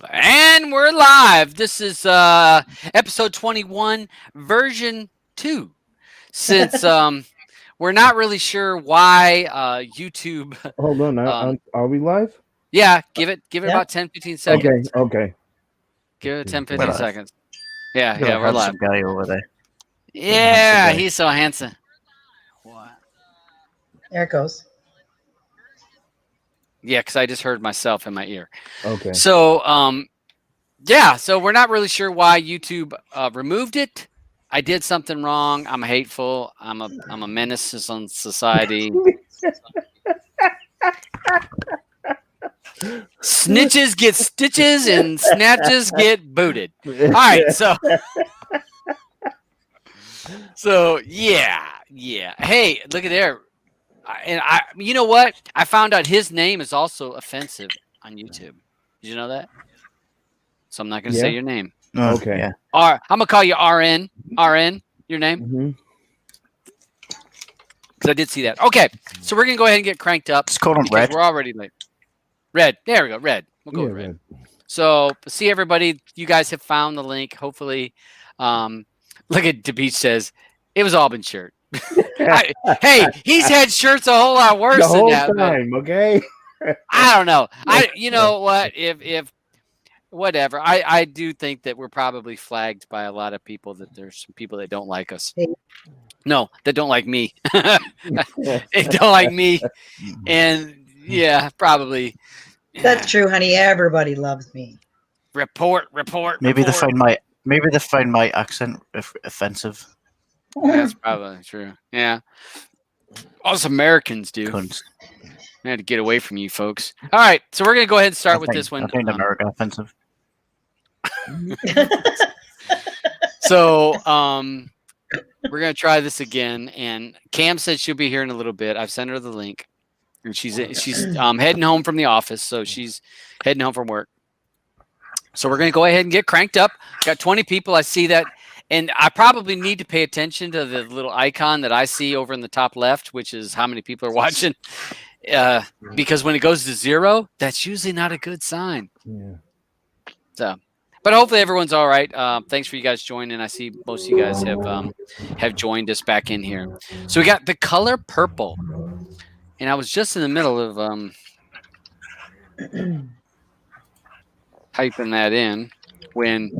And we're live. This is episode 21, version 2. Since we're not really sure why YouTube Hold on. um Are we live? yeah, give it Yeah. about 10-15 Okay. seconds. Okay. Give it 10 We're 15 live. seconds. Yeah, Got a we're live. handsome guy over there. Got a handsome Yeah, guy. he's so handsome. What? There it goes. Yeah, cuz I just heard myself in my ear. Okay. So yeah, so we're not really sure why YouTube removed it. I did something wrong. I'm hateful. I'm a menace on society. Snitches get stitches and snatches get booted. All right, so yeah. Hey, look at there. You know what? I found out his name is also offensive on YouTube. Did you know that? So I'm not going to say Yeah. your name. Oh, Okay. Yeah. I'm gonna call you RN. RN, your name? hmm Because I did see that. Okay, so we're gonna go ahead and get cranked up Just call him because Red. we're already late. Red. There we go. Red. We'll go Yeah. with red. Red. So see everybody. You guys have found the link. Hopefully, look at DeBeach says it was Auburn shirt. Hey, he's had shirts a whole lot worse The whole than that. But time. Okay. I don't know. You know what? If whatever, I do think that we're probably flagged by a lot of people. That there's some people that don't like us. No, that don't like me. They don't like me, and yeah, probably. That's true, honey. Everybody loves me. Report. Maybe they report. find my accent offensive. That's probably true. Yeah. Us Americans do. Cunts. I had to get away from you folks. All right. So we're going to go ahead and start with this one. I find America offensive. So we're going to try this again. And Cam said she'll be here in a little bit. I've sent her the link. And she's heading home from the office. So she's heading home from work. So we're going to go ahead and get cranked up. Got 20 people. I see that. And I probably need to pay attention to the little icon that I see over in the top left, which is how many people are watching. Because when it goes to 0, that's usually not a good sign. Yeah. So, but hopefully everyone's all right. Thanks for you guys joining. I see most of you guys have joined us back in here. So we got The Color Purple, and I was just in the middle of typing that in when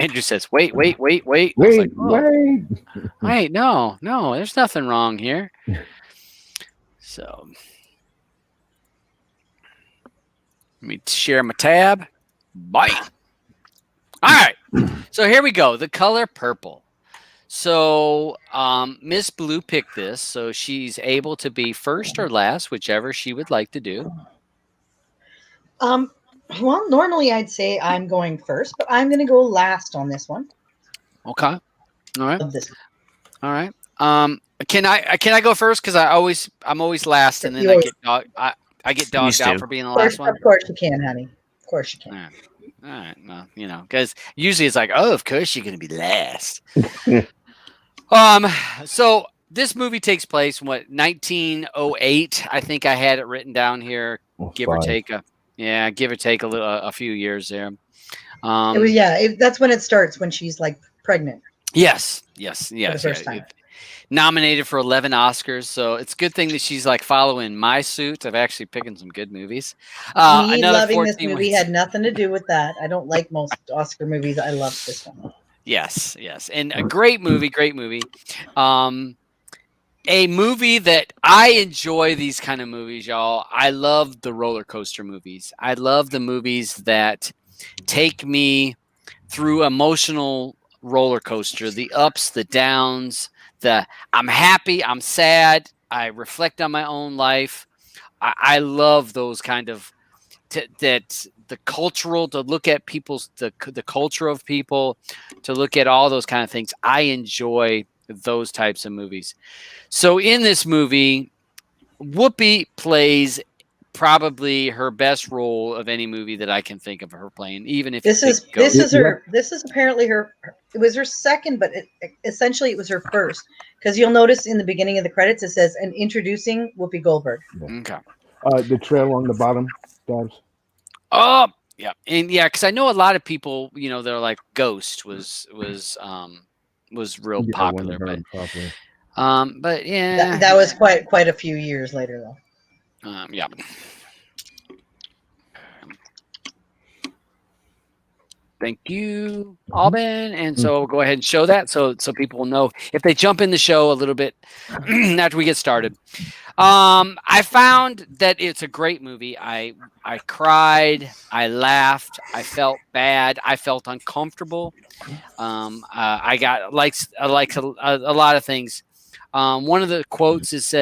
Andrew says, wait. I was Wait. like, oh, Wait. wait, no, there's nothing wrong here. So let me share my tab. Bye. All right. So here we go. The Color Purple. So Miss Blue picked this, so she's able to be first or last, whichever she would like to do. Well, normally I'd say I'm going first, but I'm going to go last on this one. Okay. All right. Of this. All right. Can I go first? Because I'm always last, and then You always- I get dogged Used out to. for being the Of course, last one. of course you can, honey. Of course you All can. right. All right. Well, because usually it's like, oh, of course you're going to be last. So this movie takes place in 1908. I think I had it written down here, give or take a few years there. It was that's when it starts, when she's like pregnant. Yes. For the first time. Nominated for 11 Oscars, so it's a good thing that she's like following my suit. I've actually picking some good movies. Me Another loving this 14 movie wins. had nothing to do with that. I don't like most Oscar movies. I love this one. Yes, and a great movie. A movie that I enjoy these kind of movies, y'all. I love the roller coaster movies. I love the movies that take me through emotional roller coaster, the ups, the downs, I'm happy, I'm sad, I reflect on my own life. I love those kind of that the cultural, to look at people's the culture of people, to look at all those kind of things. I enjoy those types of movies. So in this movie, Whoopi plays probably her best role of any movie that I can think of her playing, even if This is apparently her. It was her second, but essentially it was her first, because you'll notice in the beginning of the credits it says, "and introducing Whoopi Goldberg." Okay. The trail on the bottom, Dabs. Oh, yeah, and yeah, because I know a lot of people, they're like Ghost was real Yeah, I wouldn't popular, have heard properly. but That yeah, that was quite a few years later, though. yeah. Thank you, Alban. And so go ahead and show that so people will know if they jump in the show a little bit after we get started. I found that it's a great movie. I cried, I laughed, I felt bad, I felt uncomfortable. I got like a lot of things. One of the quotes is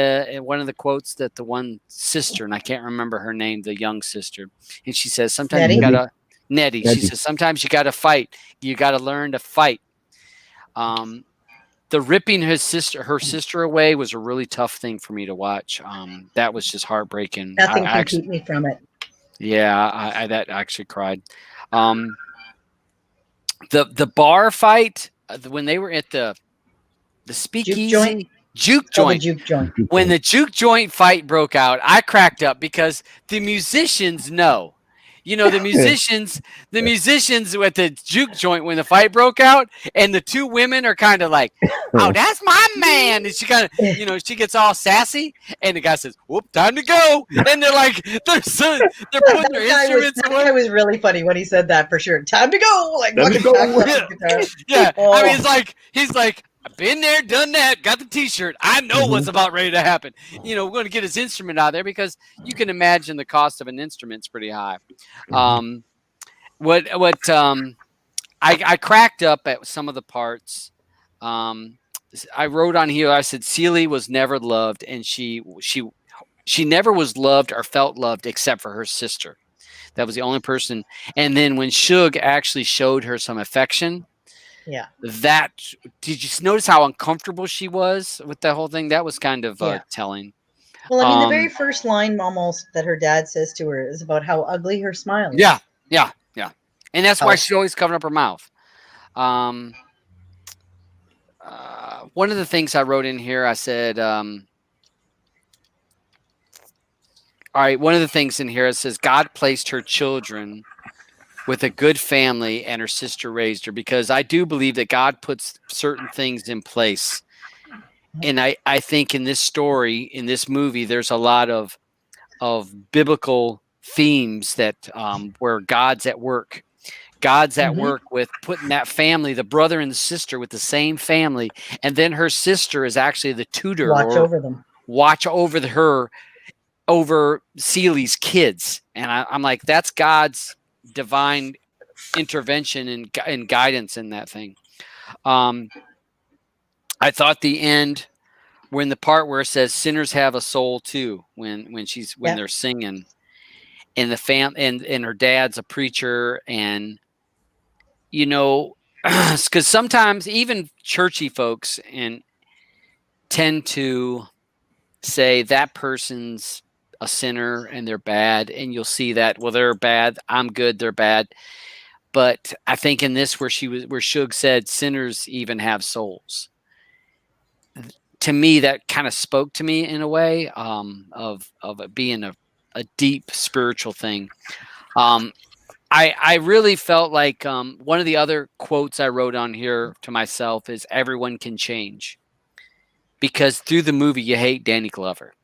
one of the quotes that the one sister, and I can't remember her name, the young sister, and she says, "Sometimes you Nettie? gotta Nettie." She says, "Sometimes you gotta fight. You gotta learn to fight." The ripping her sister away was a really tough thing for me to watch. That was just heartbreaking. Nothing I can actually, keep me from it. yeah, I that actually cried. Um, the bar fight when they were at the Juke joint? speakeasy juke Oh, the joint. juke joint. When the juke joint fight broke out, I cracked up because the musicians know. The musicians at the juke joint when the fight broke out, and the two women are kind of like, "Oh, that's my man," and she kind of, she gets all sassy, and the guy says, "Whoop, time to go," and they're like, they're putting their instruments That away. guy was really funny when he said that, for sure. Time to go! Like, Time to fucking go. tacked up his guitar. Yeah, Oh. I mean, he's like, I've been there, done that, got the T-shirt. I know what's about ready to happen. We're going to get his instrument out there because you can imagine the cost of an instrument's pretty high. I cracked up at some of the parts. I wrote on here. I said Celie was never loved, and she never was loved or felt loved except for her sister. That was the only person. And then when Suge actually showed her some affection. Yeah. Did you notice how uncomfortable she was with the whole thing? That was kind of telling. Well, I mean, the very first line almost that her dad says to her is about how ugly her smile is. Yeah. And that's why she's always covering up her mouth. One of the things I wrote in here, I said, all right, one of the things in here, it says, God placed her children with a good family and her sister raised her, because I do believe that God puts certain things in place. And I think in this story, in this movie, there's a lot of biblical themes that where God's at work. God's at work with putting that family, the brother and the sister, with the same family. And then her sister is actually the tutor. Over them. Watch over her, over Celie's kids. And I'm like, that's God's divine intervention and guidance in that thing. I thought the end, when the part where it says sinners have a soul too, when they're singing, and the and her dad's a preacher, and because sometimes even churchy folks tend to say that person's a sinner and they're bad, and you'll see that, well, they're bad, I'm good, they're bad. But I think in this, where Suge said sinners even have souls, to me that kind of spoke to me in a way of it being a deep spiritual thing. I really felt like one of the other quotes I wrote on here to myself is, everyone can change. Because through the movie, you hate Danny Glover.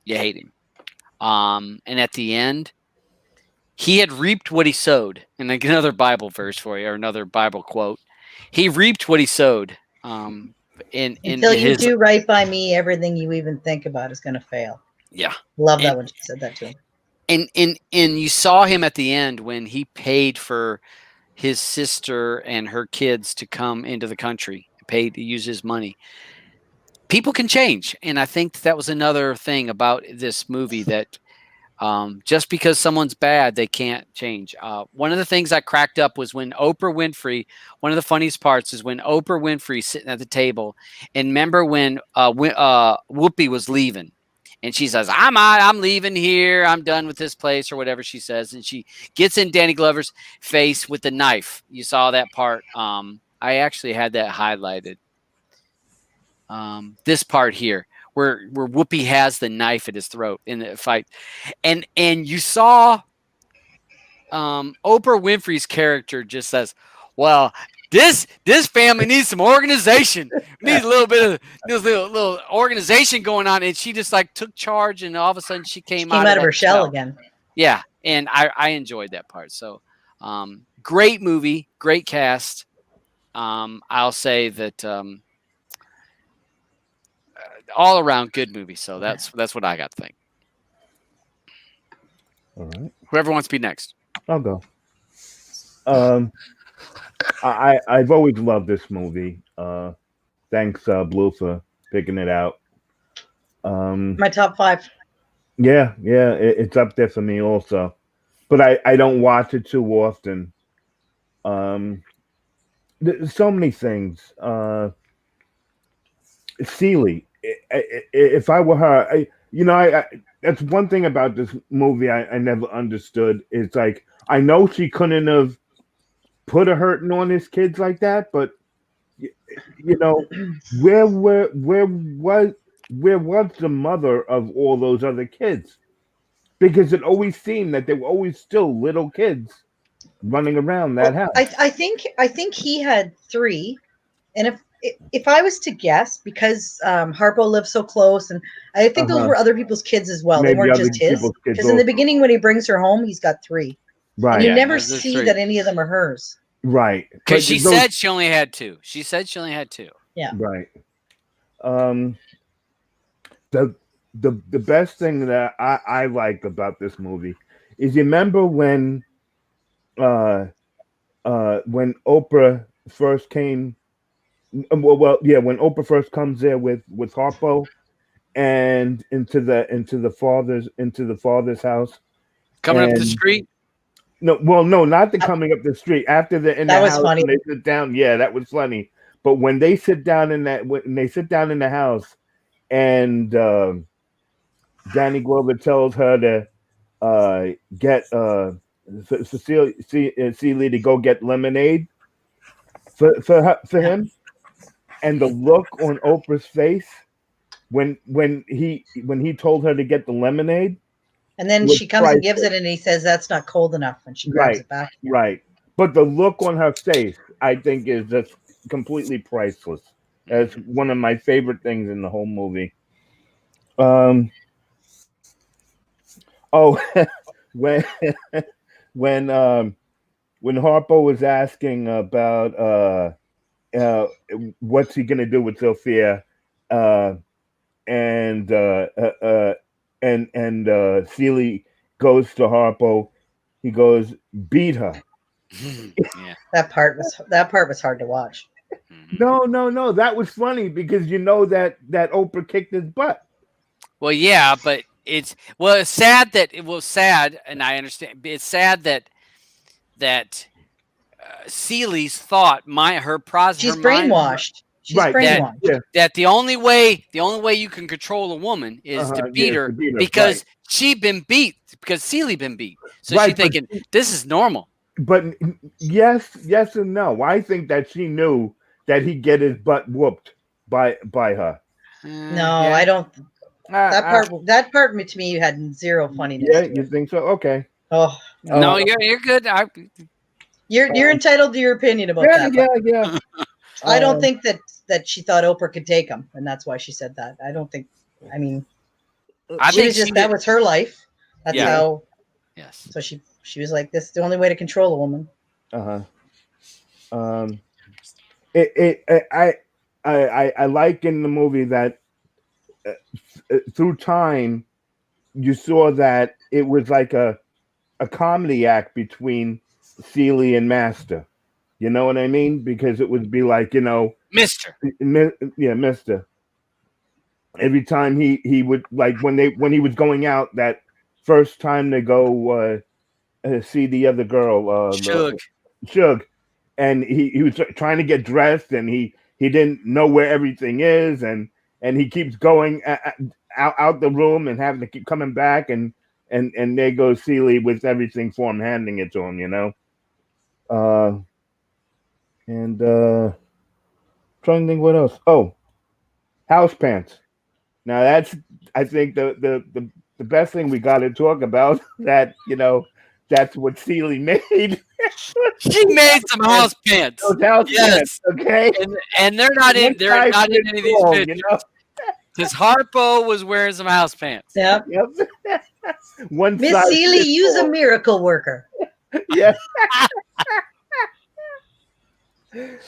You hate him. And at the end, he had reaped what he sowed. And another Bible verse for you, or another Bible quote. He reaped what he sowed. Until you do right by me, everything you even think about is going to fail. Yeah. Love that when she said that to him. And you saw him at the end when he paid for his sister and her kids to come into the country, paid to use his money. People can change. And I think that was another thing about this movie, that just because someone's bad, they can't change. One of the things I cracked up was when Oprah Winfrey, one of the funniest parts is when Oprah Winfrey sitting at the table, and remember when Whoopi was leaving, and she says, I'm leaving here, I'm done with this place, or whatever she says, and she gets in Danny Glover's face with the knife. You saw that part. I actually had that highlighted. This part here, where Whoopi has the knife at his throat in the fight, and you saw Oprah Winfrey's character just says, "Well, this family needs some organization. Needs a little bit of this little organization going on," and she just like took charge, and all of a sudden she She came came out of out of that her shell shell. again. Yeah, and I enjoyed that part. So, great movie, great cast. I'll say that all around good movie. So that's what I got to think. All right, Whoever wants to be next. I'll go. Um, I've always loved this movie. Thanks, Blue, for picking it out. Um, My top 5. yeah, it's up there for me also. But I don't watch it too often. Um, there's so many things. Seeley, if I were her, I that's one thing about this movie I never understood. It's like I know she couldn't have put a hurting on his kids like that, but y- you know, where was the mother of all those other kids? Because it always seemed that they were always still little kids running around that Well, house. I think he had 3, and if I was to guess, because Harpo lived so close, and I think those Uh-huh. were other people's kids as well. They Maybe weren't other just his. people's kids Because in the also. beginning, when he brings her home, he's got 3, and you Right, Yeah, never there's see 3. that any of them are hers. right. Because But she those said she only had 2. She said she only had 2. Yeah. right. Um the best thing that I like about this movie is you remember uh when Oprah first came when Oprah first comes there with Harpo and into the father's house Coming up the and street. no, not the That, coming up the street after they're in the that was house funny. when they sit down. Yeah, that was funny. But when they sit down when they sit down in the house and Danny Glover tells her to get Celia to go get lemonade for him, and the look on Oprah's face when he told her to get the lemonade And then was she comes and gives priceless. it, and he says, "That's not cold enough," and she grabs Right, it back again. right. But the look on her face, I think, is just completely priceless. That's Mhm. one of my favorite things in the whole movie. Um. Oh, when when um when Harpo was asking about uh what's he gonna do with Sophia, uh and Seeley goes to Harpo, he goes beat her. Yeah. That part was hard to watch. Mhm. No, that was funny because you know that Oprah kicked his butt. Well, yeah, but it's sad that it was sad, and I understand. It's sad that Seeley's thought, her She's mind, brainwashed. She's Right? that brainwashed. Yeah. that the only way you can control a woman is to beat Yes, her the beater. Right. because she been beat because Seeley been beat. So she Right. But thinking this is normal. but yes and no. I think that she knew that he'd get his butt whooped by her. No, Yeah. I don't. That Uh, part. That part to me had zero funniness yeah, to you it. think so? Okay. Oh no, No, Uh, you're good. you're entitled to your opinion about yeah, that, but yeah. I don't Um, think that she thought Oprah could take him, and that's why she said that. I don't think. I mean, I she think was she just that did. was her life. That's Yeah. yeah. how. Yes. So she was like, "This is the only way to control a woman." Uh huh. I like in the movie that uh, through time you saw that it was like a comedy act between Seeley and Master. You know what I mean? Because it would be like Mister. yeah, Mister. Every time he would like when he was going out that first time to go see the other girl, Shug. Shug, and he was trying to get dressed and he didn't know where everything is and he keeps going out the room and having to keep coming back and there goes Seeley with everything for him, handing it to him. Uh, and trying to think what else. Oh, house pants. Now that's I think the best thing we got to talk about that that's what Seeley made. She made some house pants. Those house Yes. pants, okay? And they're not in One size any fits of these all, pictures. Because Harpo was wearing some house pants. Yep. Yep. One Miss size Seeley, fits use a all. miracle worker. Yeah.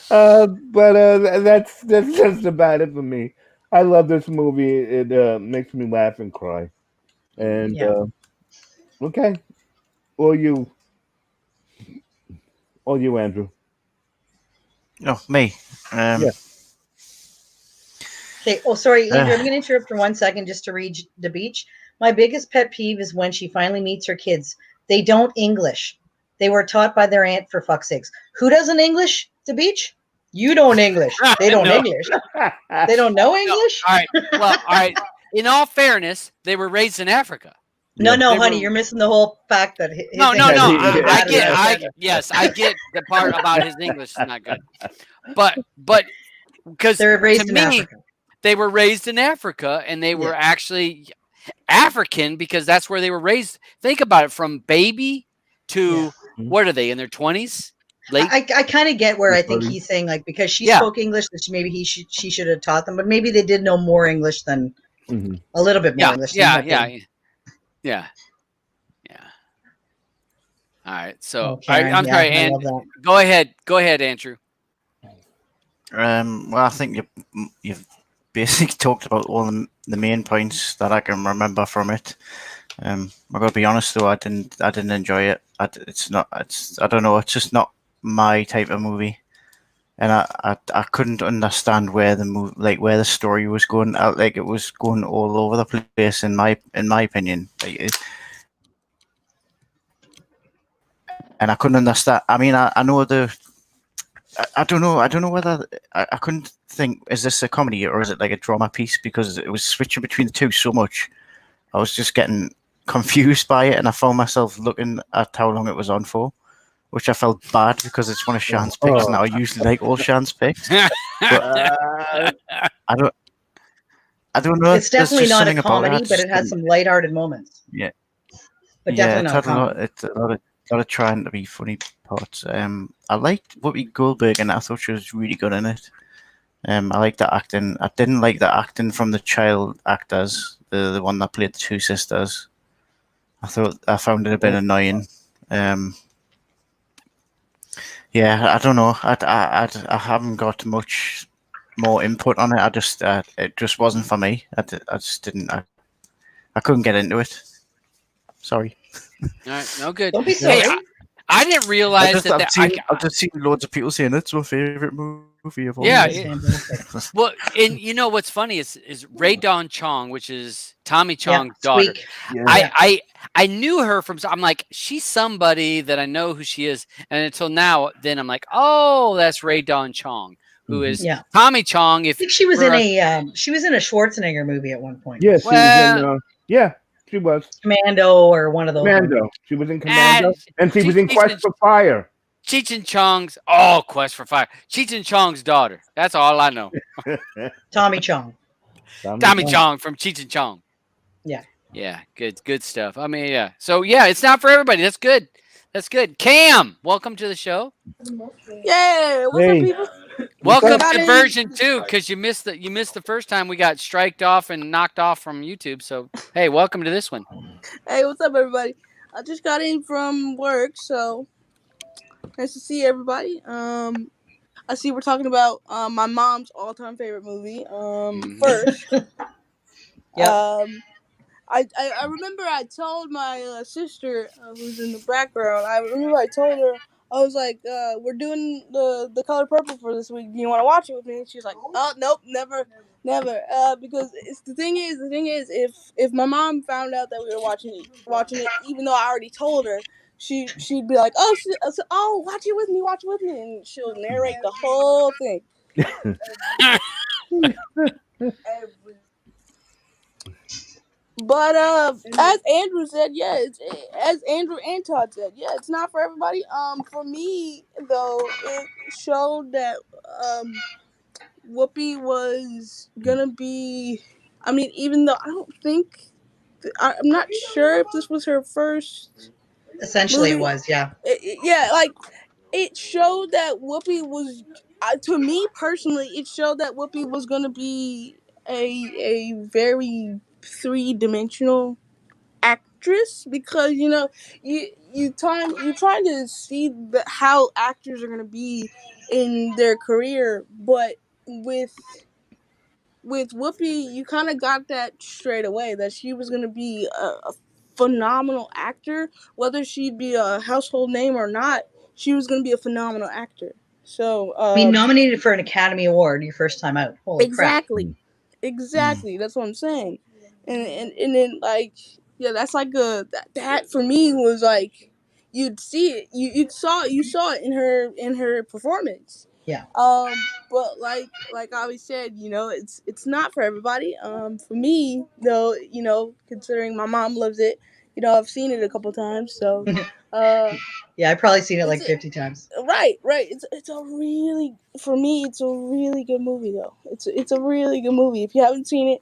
But that's just about it for me. I love this movie. It makes me laugh and cry. And Yeah. okay, or you, Andrew. No, me. Um, Yeah. Okay. Oh, sorry, Andrew. I'm uh, going to interrupt for 1 second just to read the beach. My biggest pet peeve is when she finally meets her kids. They don't English. They were taught by their aunt, for fuck's sakes. Who doesn't English? The beach? You don't English. They don't No. English. They don't know No. English? All right. Well, all right. In all fairness, they were raised in Africa. No, Yeah. no, They honey, were- you're missing the whole fact that his No, English no. is really bad. I get the part about his English is not good. But because They're to raised in me, Africa. they were raised in Africa and they were actually African because that's where they were raised. Think about it, from baby to what are they, in their 20s? Late? I kind of get where I think 30s. he's saying, like, because she Yeah. spoke English, that maybe she should have taught them, but maybe they did know more English than Mhm. a little bit more Yeah, English. Than yeah, what they- yeah. All right. So Oh, Karen, I'm sorry, I and love that. go ahead, Andrew. well, I think you've basically talked about all the main points that I can remember from it. I gotta be honest though, I didn't enjoy it. I don't know. It's just not my type of movie, and I couldn't understand where where the story was going. Like it was going all over the place in my opinion. And I couldn't understand. I mean, I know I don't know. I don't know whether I couldn't think. Is this a comedy or is it like a drama piece? Because it was switching between the two so much. I was just getting confused by it, and I found myself looking at how long it was on for, which I felt bad because it's one of Shan's picks, and I usually like all Shan's picks. But Uh, I don't know. It's definitely not a comedy, but just it has didn't- some lighthearted moments. Yeah, But yeah. definitely It's not had a lot. comedy. It's a lot of trying to be funny parts. I liked Whoopi Goldberg, and I thought she was really good in it. I like the acting. I didn't like the acting from the child actors, the one that played the two sisters. I found it a bit annoying. Yeah, I don't know. I haven't got much more input on it. It just wasn't for me. I just didn't. I couldn't get into it. Sorry. All right, no good. Don't be Hey, sorry. I didn't realize that. I've just seen loads of people saying it's my favorite movie of all. Yeah, It's fantastic. Well, and you know what's funny is Ray Dawn Chong, which is Tommy Chong's daughter. Squeak. yeah. I knew her from. I'm like, she's somebody that I know who she is, and until now, then I'm like, oh, that's Ray Dawn Chong, who is Yeah. Tommy Chong. I If think she was for in a- she was in a Schwarzenegger movie at one point. Yeah, she was Well- in. Yeah, she was Commando or one of those. Commando. She was in Commando, and she was in she's Quest in- for Fire. Cheech and Chong's Quest for Fire. Cheech and Chong's daughter. That's all I know. Tommy Chong. Tommy Chong from Cheech and Chong. Yeah. Yeah, good stuff. I mean, yeah. So yeah, it's not for everybody. That's good. That's good. Cam, welcome to the show. Yeah, what's Hey. up, people? Welcome Got to in. version 2 because you missed the first time we got striked off and knocked off from YouTube. So hey, welcome to this one. Hey, what's up, everybody? I just got in from work, so nice to see everybody. I see we're talking about my mom's all-time favorite movie. First, Yep. I remember I told my sister who's in the background. I remember I told her I was like, we're doing the Color Purple for this week. Do you want to watch it with me? And she's like, oh nope, never. Because the thing is, if my mom found out that we were watching it, even though I already told her, she'd be like, oh, watch it with me, and she'll narrate the whole thing. But as Andrew said, as Andrew and Todd said, it's not for everybody. For me though, it showed that Whoopi was gonna be. I mean, even though I don't think, I'm not sure if this was her first Essentially, it movie. was, yeah. Yeah, like it showed that Whoopi was, to me personally, it showed that Whoopi was gonna be a very 3 dimensional actress, because you trying to see how actors are gonna be in their career, but with Whoopi, you kind of got that straight away that she was gonna be a phenomenal actor, whether she'd be a household name or not. She was gonna be a phenomenal actor. So Be nominated for an Academy Award your first time out. Holy crap. exactly, exactly. That's what I'm saying. And then like, yeah, that's like that for me was like, you'd see it, you saw it in her performance. Yeah. But like I always said, it's not for everybody. For me though, considering my mom loves it, I've seen it a couple times. So uh Yeah, I've probably seen it it's like 50 times. right. It's a really, for me, it's a really good movie though. It's a really good movie. If you haven't seen it,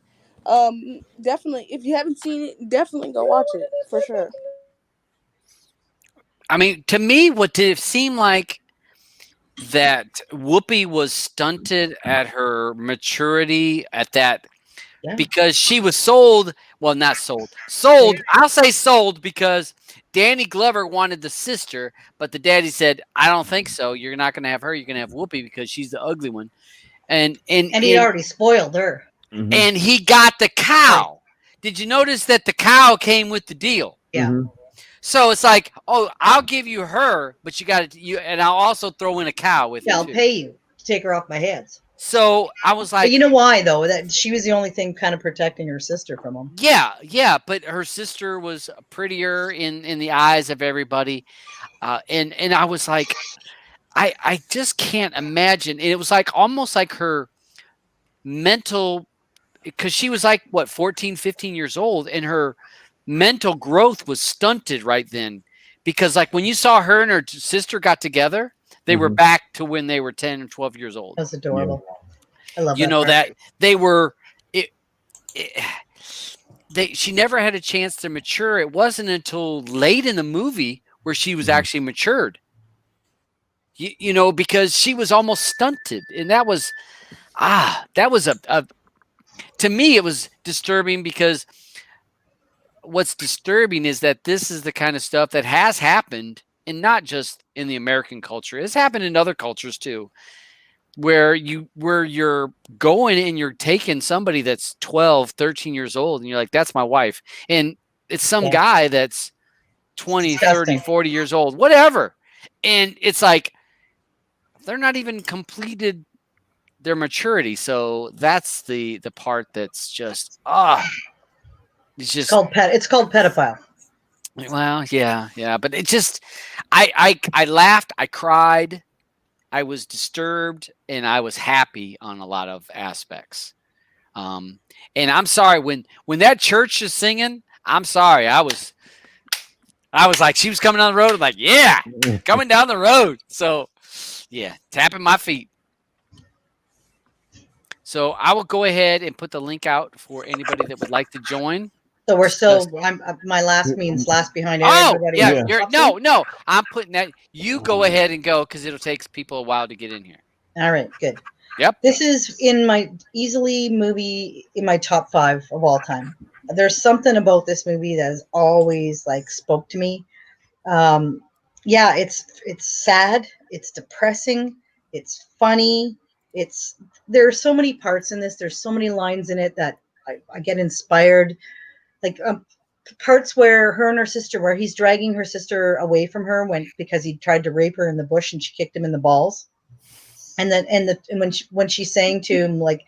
definitely. If you haven't seen it, definitely go watch it for sure. I mean, to me, what did it seem like that Whoopi was stunted at her maturity at that, Yeah. because she was sold. Well, not sold. Sold. I'll say sold because Danny Glover wanted the sister, but the daddy said, "I don't think so. You're not going to have her. You're going to have Whoopi because she's the ugly one." And and And he and already spoiled her. Mhm. and he got the cow. Did you notice that the cow came with the deal? Yeah. Mhm. So it's like, oh, I'll give you her, but you got to and I'll also throw in a cow with Yeah, it I'll too. pay you to take her off my hands. So I was But like, you know why, though? That she was the only thing kind of protecting her sister from him. yeah, but her sister was prettier in the eyes of everybody, and I was like, I just can't imagine. And it was like almost like her mental, because she was like what 14, 15 years old, and her mental growth was stunted right then, because like when you saw her and her sister got together, they were Mhm. back to when they were 10 and 12 years old. That was adorable. I love You that know part. that they were it, it she never had a chance to mature. It wasn't until late in the movie where she was Mhm. actually matured. Because she was almost stunted, and that was a to me it was disturbing, because what's disturbing is that this is the kind of stuff that has happened, and not just in the American culture. It's happened in other cultures too, where you're going and you're taking somebody that's 12, 13 years old, and you're like, that's my wife. And it's some Yeah. guy that's 20, 30, Disgusting. 40 years old, whatever. And it's like they're not even completed their maturity. So that's the part that's just it's It's just called It's called pedophile. well, yeah, but it just I laughed, I cried, I was disturbed, and I was happy on a lot of aspects. Um, and I'm sorry when that church is singing. I'm sorry, I was like, she was coming down the road. I'm like, yeah, coming down the road. So yeah, tapping my feet. So I will go ahead and put the link out for anybody that would like to join. So we're Discuss. still. My last means last behind Oh everybody yeah, else. Yeah. you're no. I'm putting that. You go ahead and go because it'll take people a while to get in here. All right, good. Yep. This is in my easily movie in my top 5 of all time. There's something about this movie that has always like spoke to me. Yeah, it's sad, it's depressing, it's funny. It's There are so many parts in this. There's so many lines in it that I get inspired. Like parts where her and her sister, where he's dragging her sister away from her because he tried to rape her in the bush and she kicked him in the balls. And then and when she's saying to him like,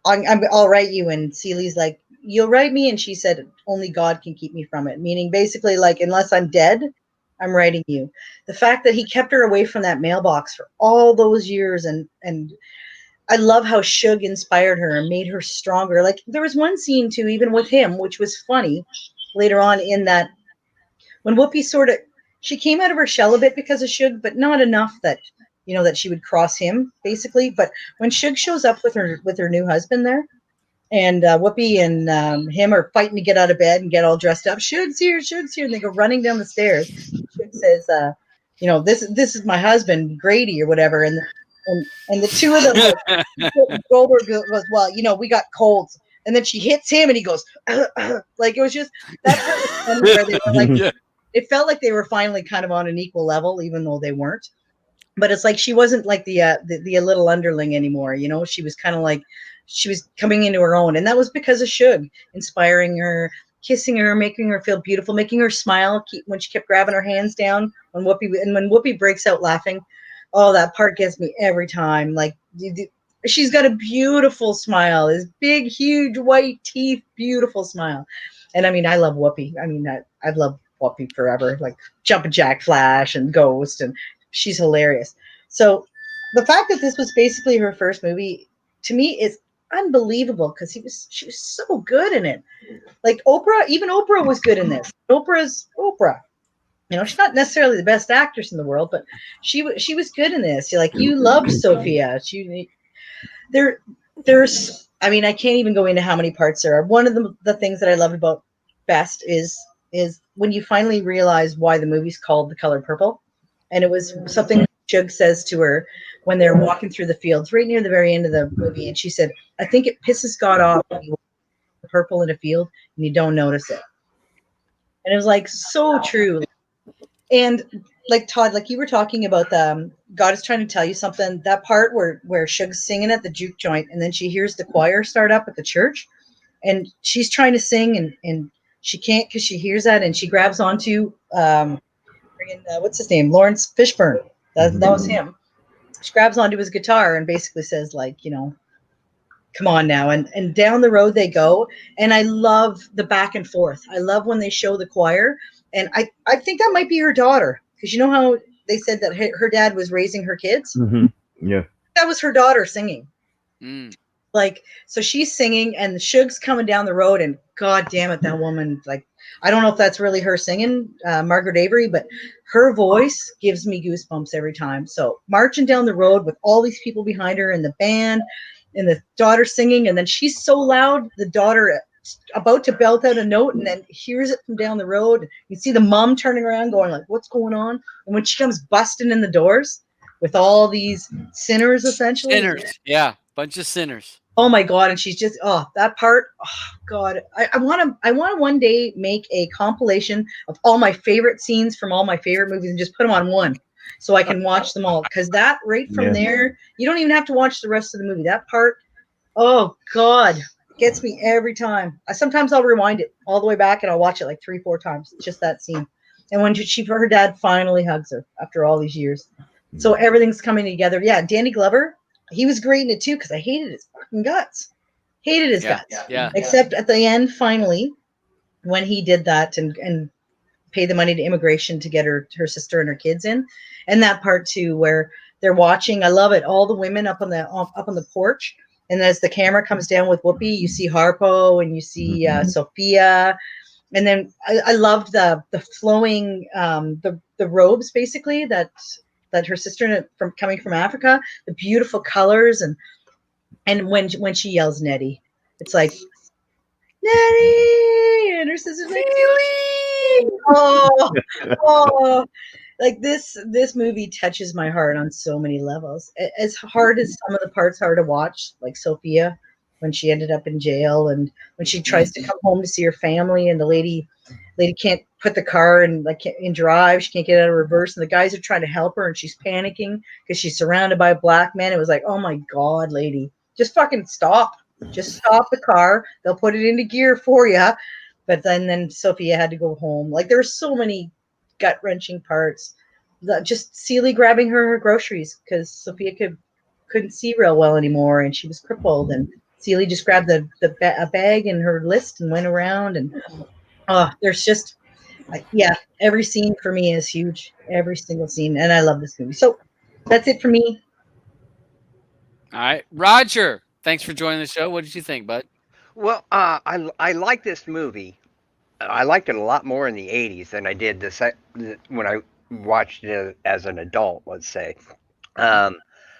I'll write you, and Celi's like, you'll write me, and she said only God can keep me from it, meaning basically like unless I'm dead, I'm writing you. The fact that he kept her away from that mailbox for all those years, and I love how Suge inspired her and made her stronger. Like there was one scene too, even with him, which was funny later on in that when Whoopi sort of she came out of her shell a bit because of Suge, but not enough that that she would cross him basically. But when Suge shows up with her new husband there, and Whoopi and him are fighting to get out of bed and get all dressed up. Shug's here, and they go running down the stairs. Shug says, this is my husband Grady or whatever, and the two of them, like, Goldberg goes, well, we got colds, and then she hits him, and he goes, like, it was just that part was funny where they were like, Yeah. it felt like they were finally kind of on an equal level, even though they weren't. But it's like she wasn't like the little underling anymore. She was kind of like she was coming into her own, and that was because of Shug inspiring her, kissing her, making her feel beautiful, making her smile. When she kept grabbing her hands down when Whoopi breaks out laughing. Oh, that part gets me every time. Like, she's got a beautiful smile, this big, huge white teeth, beautiful smile. And I mean, I love Whoopi. I mean, I've loved Whoopi forever, like Jumpin' Jack Flash and Ghost, and she's hilarious. So the fact that this was basically her first movie, to me, is unbelievable because she was so good in it. Like Oprah, even Oprah was good in this. Oprah's Oprah. She's not necessarily the best actress in the world, but she was good in this. You loved Sophia. There's I mean, I can't even go into how many parts there are. One of the things that I loved about best is when you finally realize why the movie's called The Color Purple. And it was something Jug says to her when they're walking through the fields right near the very end of the movie. And she said, I think it pisses God off when you purple in a field and you don't notice it. And it was like so true. And like Todd, like you were talking about God is trying to tell you something. That part where Shug's singing at the juke joint, and then she hears the choir start up at the church, and she's trying to sing, and she can't because she hears that, and she grabs onto what's his name, Lawrence Fishburne. That was him. She grabs onto his guitar and basically says, like, come on now, and down the road they go. And I love the back and forth. I love when they show the choir, and I think that might be her daughter, because you know how they said that her dad was raising her kids. Yeah. That was her daughter singing. Like, so she's singing, and the Shug's coming down the road, and God damn it, that woman, like, I don't know if that's really her singing, Margaret Avery, but her voice gives me goosebumps every time. So marching down the road with all these people behind her and the band and the daughter singing, and then she's so loud, the daughter about to belt out a note and then hears it from down the road. You see the mom turning around going like, what's going on? And when she comes busting in the doors with all these sinners, essentially. Sinners. Yeah. Bunch of sinners. Oh my God. And she's just, that part. Oh God. I want to one day make a compilation of all my favorite scenes from all my favorite movies and just put them on one so I can watch them all. Cause that right from there, you don't even have to watch the rest of the movie. That part, oh God, gets me every time. Sometimes I'll rewind it all the way back and I'll watch it like 3-4 times. Just that scene. And when her dad finally hugs her after all these years. So everything's coming together. Yeah. Danny Glover, he was great in it too, because I hated his fucking guts. Hated his guts. Yeah. Except at the end, finally, when he did that and paid the money to immigration to get her sister and her kids in. And that part too, where they're watching. I love it. All the women up on the porch. And as the camera comes down with Whoopi, you see Harpo and you see Sophia. And then I loved the flowing the robes basically that her sister coming from Africa, the beautiful colors, and when she yells Nettie, it's like Nettie, and her sister's like, oh, like this movie touches my heart on so many levels. As hard as some of the parts are to watch, like Sophia when she ended up in jail, and when she tries to come home to see her family, and the lady can't put the car in drive, she can't get out of reverse, and the guys are trying to help her, and she's panicking because she's surrounded by black men. It was like, oh my God, lady, just fucking stop. Just stop the car. They'll put it into gear for you. But then Sophia had to go home. Like, there were so many gut-wrenching parts. Just Celie grabbing her groceries because Sophia couldn't see real well anymore, and she was crippled, and Celie just grabbed a bag and her list and went around, and there's just every scene for me is huge. Every single scene, and I love this movie. So that's it for me. All right. Roger, thanks for joining the show. What did you think, bud? Well, I like this movie. I liked it a lot more in the '80s than I did when I watched it as an adult. Let's say,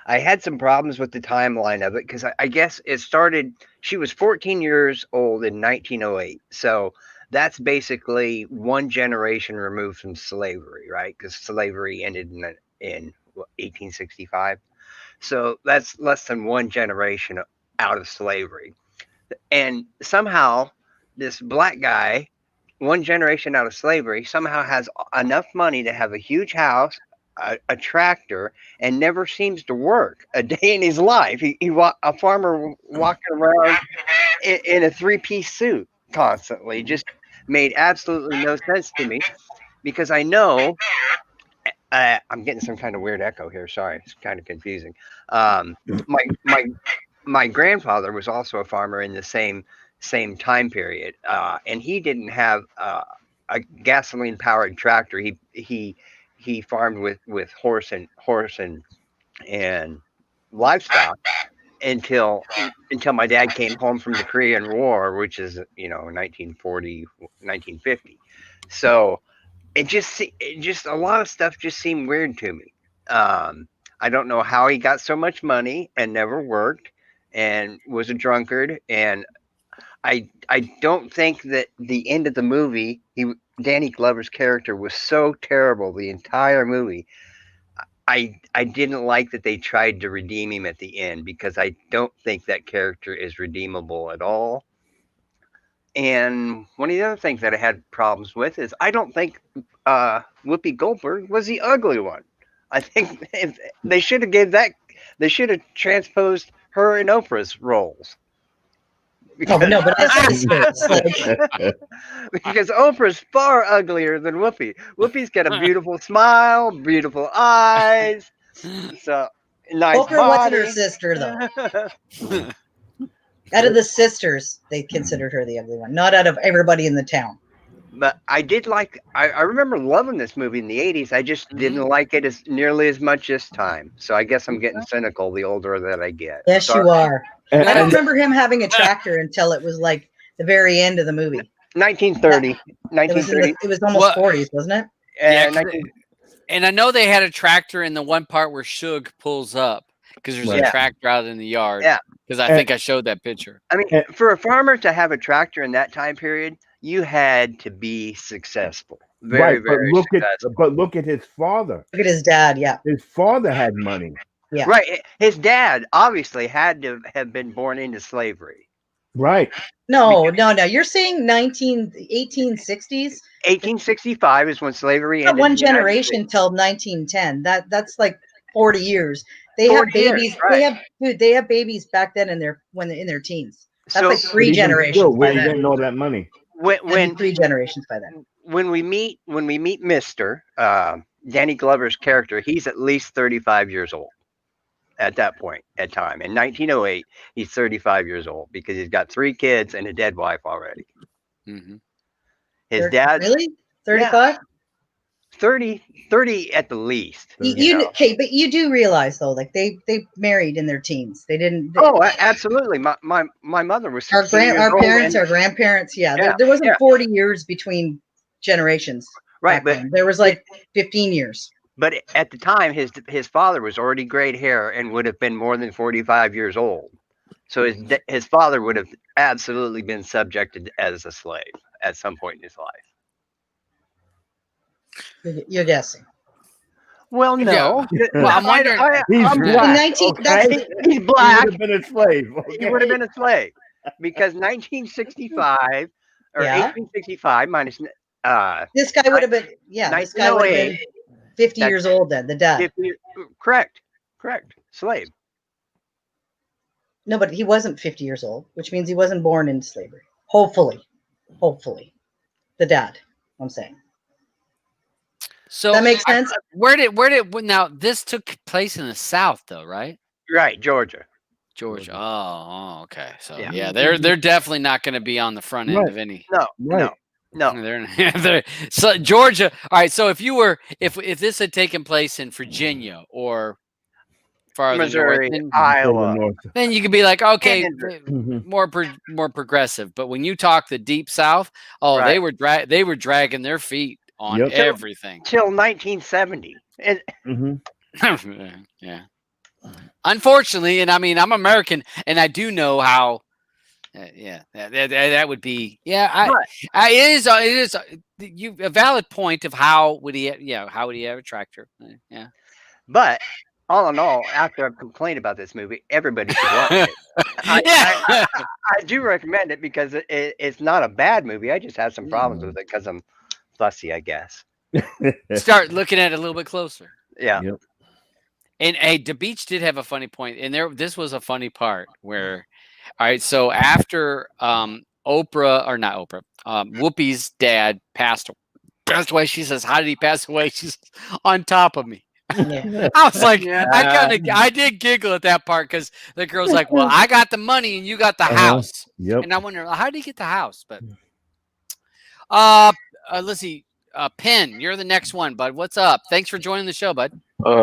I had some problems with the timeline of it because I guess it started. She was 14 years old in 1908, so that's basically one generation removed from slavery, right? Because slavery ended in 1865, so that's less than one generation out of slavery. And somehow, this black guy, one generation out of slavery, somehow has enough money to have a huge house, a tractor, and never seems to work a day in his life. A farmer walking around in a three-piece suit constantly just made absolutely no sense to me because I know I'm getting some kind of weird echo here. Sorry, it's kind of confusing. My grandfather was also a farmer in the same time period, and he didn't have a gasoline powered tractor. He farmed with horse and livestock until my dad came home from the Korean War, which is 1940 1950. So it just a lot of stuff just seemed weird to me. I don't know how he got so much money and never worked and was a drunkard. And I don't think that the end of the movie, Danny Glover's character was so terrible the entire movie. I didn't like that they tried to redeem him at the end because I don't think that character is redeemable at all. And one of the other things that I had problems with is I don't think Whoopi Goldberg was the ugly one. I think if they should have they should have transposed her and Oprah's roles. No, but I said his face. Like, Because Oprah's far uglier than Whoopi. Whoopi's got a beautiful smile, beautiful eyes, so nice Oprah wasn't her body. sister, though. Out of the sisters, they considered her the ugly one, not out of everybody in the town. But I did like. I remember loving this movie in the '80s. I just didn't like it as nearly as much this time. So I guess I'm getting cynical the older that I get. Yes, Sorry. you are. I don't And remember him having a tractor until it was like the very end of the movie. 1930. It was 1930. it was almost Well, 40s, wasn't it? Yeah, 19 and I know they had a tractor in the one part where Suge pulls up because there's a Right. tractor out in the yard. Yeah. Because I think I showed that picture. I mean, for a farmer to have a tractor in that time period, you had to be successful. Very, right, very successful. but look at his father. Look at his dad. Yeah. His father had money. Yeah. Right. His dad obviously had to have been born into slavery. Right. No. You're saying 1860s? 1865 is when slavery Not ended. one in the United generation States. till 1910. That's like 40 years. They have 40 years, babies. right. They have babies back then in their teens. That's So like But three even generations still, by where are you then. getting all that money? when Three generations by then. when we meet Mister Danny Glover's character, he's at least 35 years old at that point at time. In 1908, he's 35 years old because he's got 3 kids and a dead wife already. Mm-hmm. His dad, Really 35. 30 at the least. Okay, but you do realize though, like they married in their teens. They didn't. Oh, absolutely. My mother was 16 years our old parents, and- our grandparents. Yeah, Yeah, there wasn't yeah. 40 years between generations. Right, back but then. There was like 15 years. but at the time, his father was already grayed hair and would have been more than 45 years old. So his father would have absolutely been subjected as a slave at some point in his life. You're guessing. Well, no. Well, I'm wondering. He's I'm black. 19 okay? that's- He's He black. would have been a slave. He would have been a slave because 1965 or Yeah. 1865 minus This guy would have been, this guy would have been 50 That's- years old then, the dad. 50, correct, slave. No, but he wasn't 50 years old, which means he wasn't born into slavery. Hopefully. The dad, I'm saying. So That makes sense? Where did now this took place in the South though, right? Right, Georgia. Georgia. Oh, okay. So Yeah. yeah, they're definitely not going to be on the front end Right. of any. No, Right. no. They're so Georgia. All right. So if this had taken place in Virginia or farther Missouri, north, Iowa. then you could be like, okay, Kansas. Mhm. more progressive. But when you talk the deep South, Right. they were dragging their feet on Yep. everything. Till 1970. And Mhm. Yeah. Unfortunately, and I mean, I'm American, and I do know how. Yeah, that would be. Yeah, it is you a valid point of how would he? Yeah, how would he have a tractor? Yeah. But all in all, after I've complained about this movie, everybody should watch it. I Yeah. I, I, I do recommend it because it's not a bad movie. I just have some problems with it because I'm fussy, I guess. Start looking at it a little bit closer. Yeah. Yep. And hey, the beach did have a funny point, and this was a funny part where, all right, so after Oprah or not Oprah, Whoopi's dad passed away. She says, "How did he pass away?" She's on top of me. Yeah. I was like, Yeah. I did giggle at that part because the girl's like, "Well, I got the money and you got the house," Yep. and I wonder how did he get the house? But uh, let's see, Penn, you're the next one, bud. What's up? Thanks for joining the show, bud.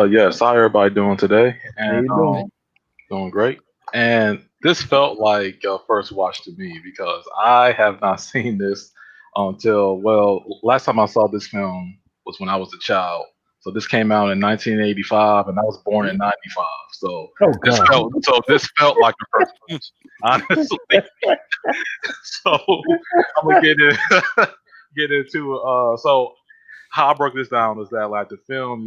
Yes, how everybody doing today? How And you doing? doing great. And this felt like a first watch to me because I have not seen this until, well, last time I saw this film was when I was a child. So this came out in 1985, and I was born in '95. So Oh this God. this felt like the first watch, honestly. So I'm gonna get into so how I broke this down is that like the film,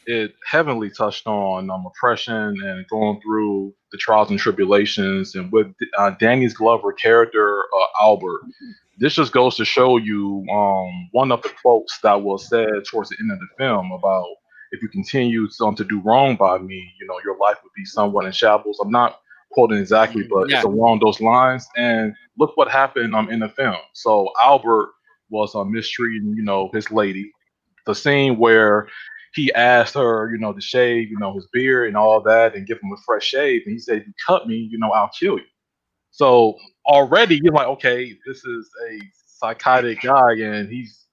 it heavily touched on oppression and going through the trials and tribulations, and with Danny's Glover character Albert. This just goes to show you one of the quotes that was said towards the end of the film about if you continue to do wrong by me, your life would be somewhat in shambles. I'm not quoting exactly, but it's Yeah. along those lines. And look what happened in the film. So Albert was mistreating, his lady. The scene where he asked her, to shave, his beard and all that, and give him a fresh shave, and he said, "If you cut me, I'll kill you." So already you're like, okay, this is a psychotic guy, and he's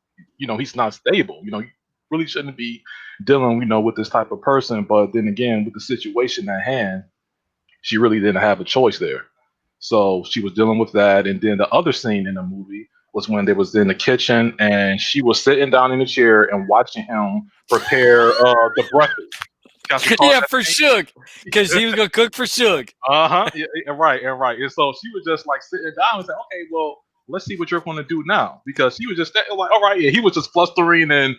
not stable. You really shouldn't be dealing, with this type of person. But then again, with the situation at hand, she really didn't have a choice there. So she was dealing with that. And then the other scene in the movie was when they was in the kitchen and she was sitting down in the chair and watching him prepare the breakfast. Got to call Yeah, that for Suge, because he was gonna cook for Suge. uh-huh. Yeah, right, and right. And so she was just like sitting down and said, okay, well, let's see what you're going to do now. Because he was just like, all right, yeah, he was just flustering and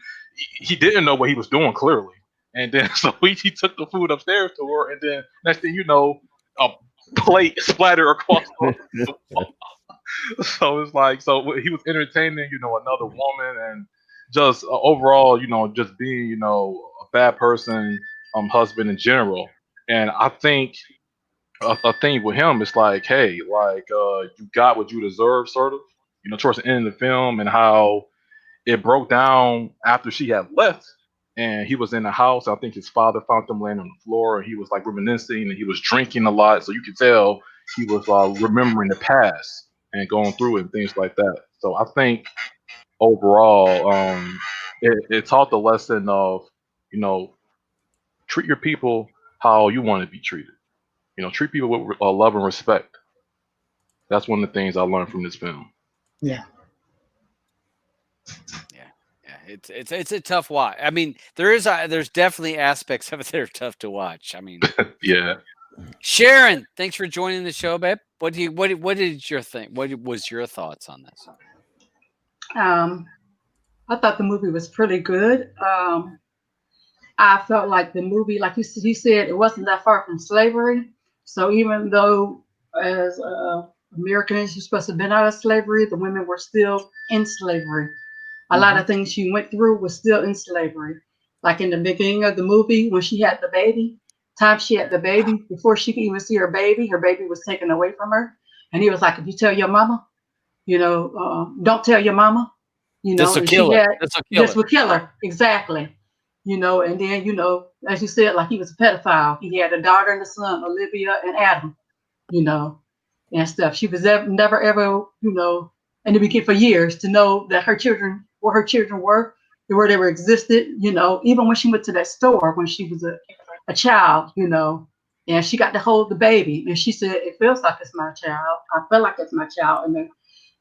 he didn't know what he was doing clearly. And then so he took the food upstairs to her, and then next thing you know, a plate splattered across the wall. So it's like, so he was entertaining, another woman, and just overall, just being, a bad person, husband in general. And I think a thing with him is like, hey, like you got what you deserve, sort of. Towards the end of the film, and how it broke down after she had left, and he was in the house. I think his father found him laying on the floor, and he was like reminiscing, and he was drinking a lot, so you could tell he was remembering the past and going through it and things like that. So I think overall, it taught the lesson of, you know, treat your people how you want to be treated. Treat people with love and respect. That's one of the things I learned from this film. Yeah. Yeah, it's a tough watch. I mean, there's definitely aspects of it that are tough to watch. I mean, Yeah. Sharon, thanks for joining the show, babe. What did your think? What was your thoughts on this? Um, I thought the movie was pretty good. I felt like the movie, like you said, it wasn't that far from slavery. So even though as Americans, you're supposed to have been out of slavery, the women were still in slavery. A lot of things she went through was still in slavery. Like in the beginning of the movie, when she had the baby, time she had the baby, before she could even see her baby was taken away from her. And he was like, if you tell your mama, don't tell your mama, This will and kill she her. had, This will kill this her. would kill her. Exactly. And then, as you said, like he was a pedophile. He had a daughter and a son, Olivia and Adam, and stuff. She was never ever, in the beginning for years to know that where her children were, where they were existed, even when she went to that store when she was a child, and she got to hold the baby. And she said, it feels like it's my child. I feel like it's my child.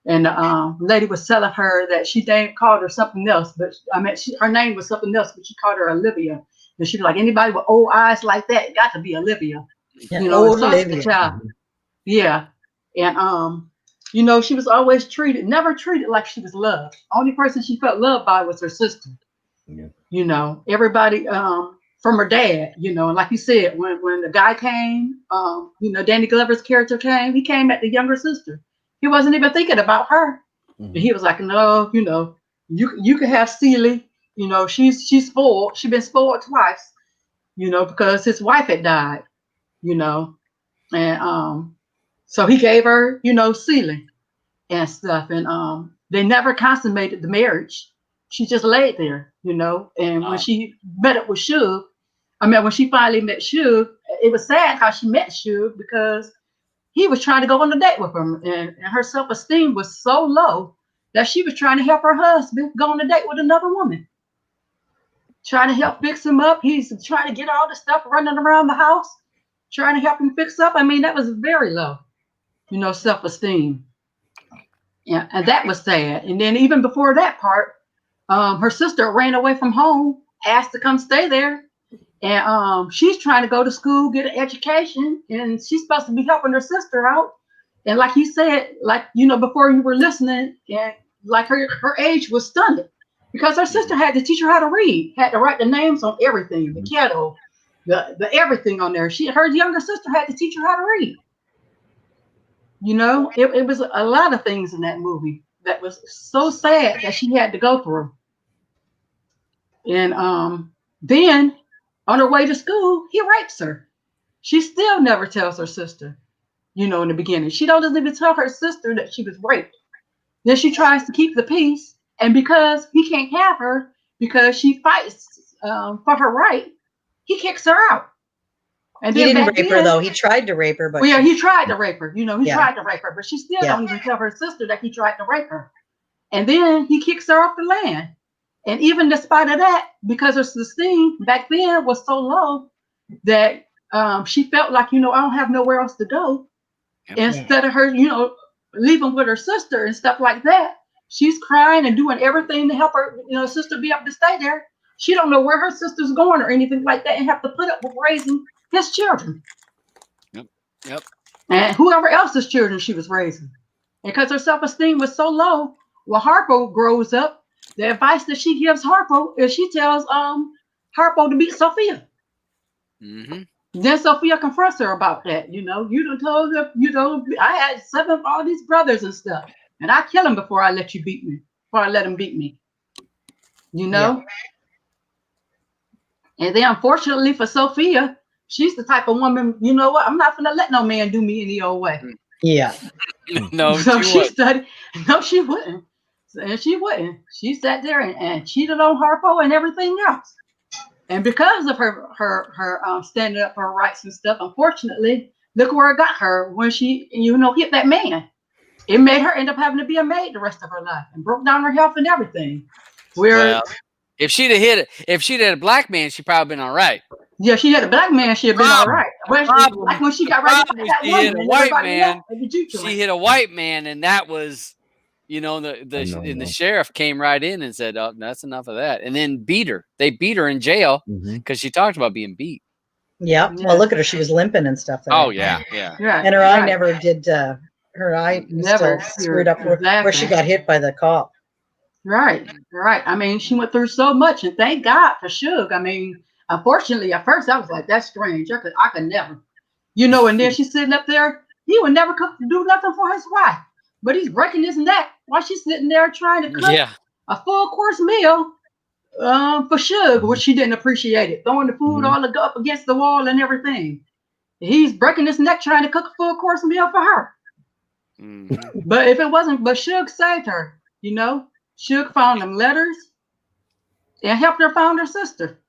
And the lady was telling her that she called her something else, but her name was something else, but she called her Olivia. And she was like, anybody with old eyes like that got to be Olivia. Yeah. You know, Oh, and such a Olivia. child. Yeah. And you know, she was always never treated like she was loved. Only person she felt loved by was her sister. Yeah. You know, everybody from her dad, you know, and like you said, when the guy came, you know, Danny Glover's character came, he came at the younger sister. He wasn't even thinking about her. And he was like, no, you know, you can have Celie, you know, she's spoiled. She's been spoiled twice, you know, because his wife had died, you know. And so he gave her, you know, Celie and stuff. And they never consummated the marriage. She just laid there, you know. And when she met up with Suge, when she finally met Suge, it was sad how she met Suge because he was trying to go on a date with her, and her self-esteem was so low that she was trying to help her husband go on a date with another woman, trying to help fix him up. He's trying to get all the stuff running around the house, trying to help him fix up. I mean, that was very low, you know, self-esteem. Yeah, and that was sad. And then even before that part, her sister ran away from home, asked to come stay there. And she's trying to go to school, get an education, and she's supposed to be helping her sister out. And like you said, like, you know, before you were listening, and like her age was stunted because her sister had to teach her how to read, had to write the names on everything, the kettle, the everything on there. Her younger sister had to teach her how to read. You know, it was a lot of things in that movie that was so sad that she had to go through. And then on her way to school, he rapes her. She still never tells her sister, you know, in the beginning. She doesn't even tell her sister that she was raped. Then she tries to keep the peace. And because he can't have her, because she fights for her right, he kicks her out. And He then didn't back rape her then, though. He tried to rape her, but well, yeah, he tried to rape her. You know, he Yeah. tried to rape her, but she still Yeah. don't even tell her sister that he tried to rape her. And then he kicks her off the land. And even despite of that, because her esteem back then was so low that she felt like, you know, I don't have nowhere else to go. Yep. Instead of her, you know, leaving with her sister and stuff like that, she's crying and doing everything to help her, you know, sister be able to stay there. She don't know where her sister's going or anything like that, and have to put up with raising his children. Yep. And whoever else's children she was raising. And because her self-esteem was so low, when Harpo grows up, the advice that she gives Harpo is she tells Harpo to beat Sophia. Mm-hmm. Then Sophia confronts her about that. You know, you done told her, you know, I had 7 of all these brothers and stuff, and I kill him before I let you beat me, before I let him beat me. You know? Yeah. And then unfortunately for Sophia, she's the type of woman, you know what, I'm not gonna let no man do me any old way. Yeah. No, So she she wouldn't. studied. No, she wouldn't. And she wouldn't. She sat there and cheated on Harpo and everything else. And because of her standing up for her rights and stuff, unfortunately, look where it got her when she, you know, hit that man. It made her end up having to be a maid the rest of her life and broke down her health and everything. Where, Well, if she'd have hit it, if she'd had a black man, she'd probably been all right. yeah, she had a black man, she'd have been all right. Like when she got ready to fight that She hit woman a and white everybody man. left at the juke She joint. hit a white man, and that was, you know, the sheriff came right in and said, "Oh, that's enough of that," and then beat her. They beat her in jail because she talked about being beat. Yeah. Well, look at her. She was limping and stuff. There. Oh yeah. And her eye never did. Her eye was Never still screwed up where she exactly. got hit by the cop. Right. I mean, she went through so much, and thank God for Suge. I mean, unfortunately, at first I was like, "That's strange. I could never," you know. And then she's sitting up there. He would never do nothing for his wife, but he's breaking his neck while she's sitting there trying to cook a full course meal for Suge, which she didn't appreciate it, throwing the food all up against the wall and everything. He's breaking his neck trying to cook a full course meal for her. But if it wasn't, but Suge saved her, you know. Suge found them letters and helped her find her sister.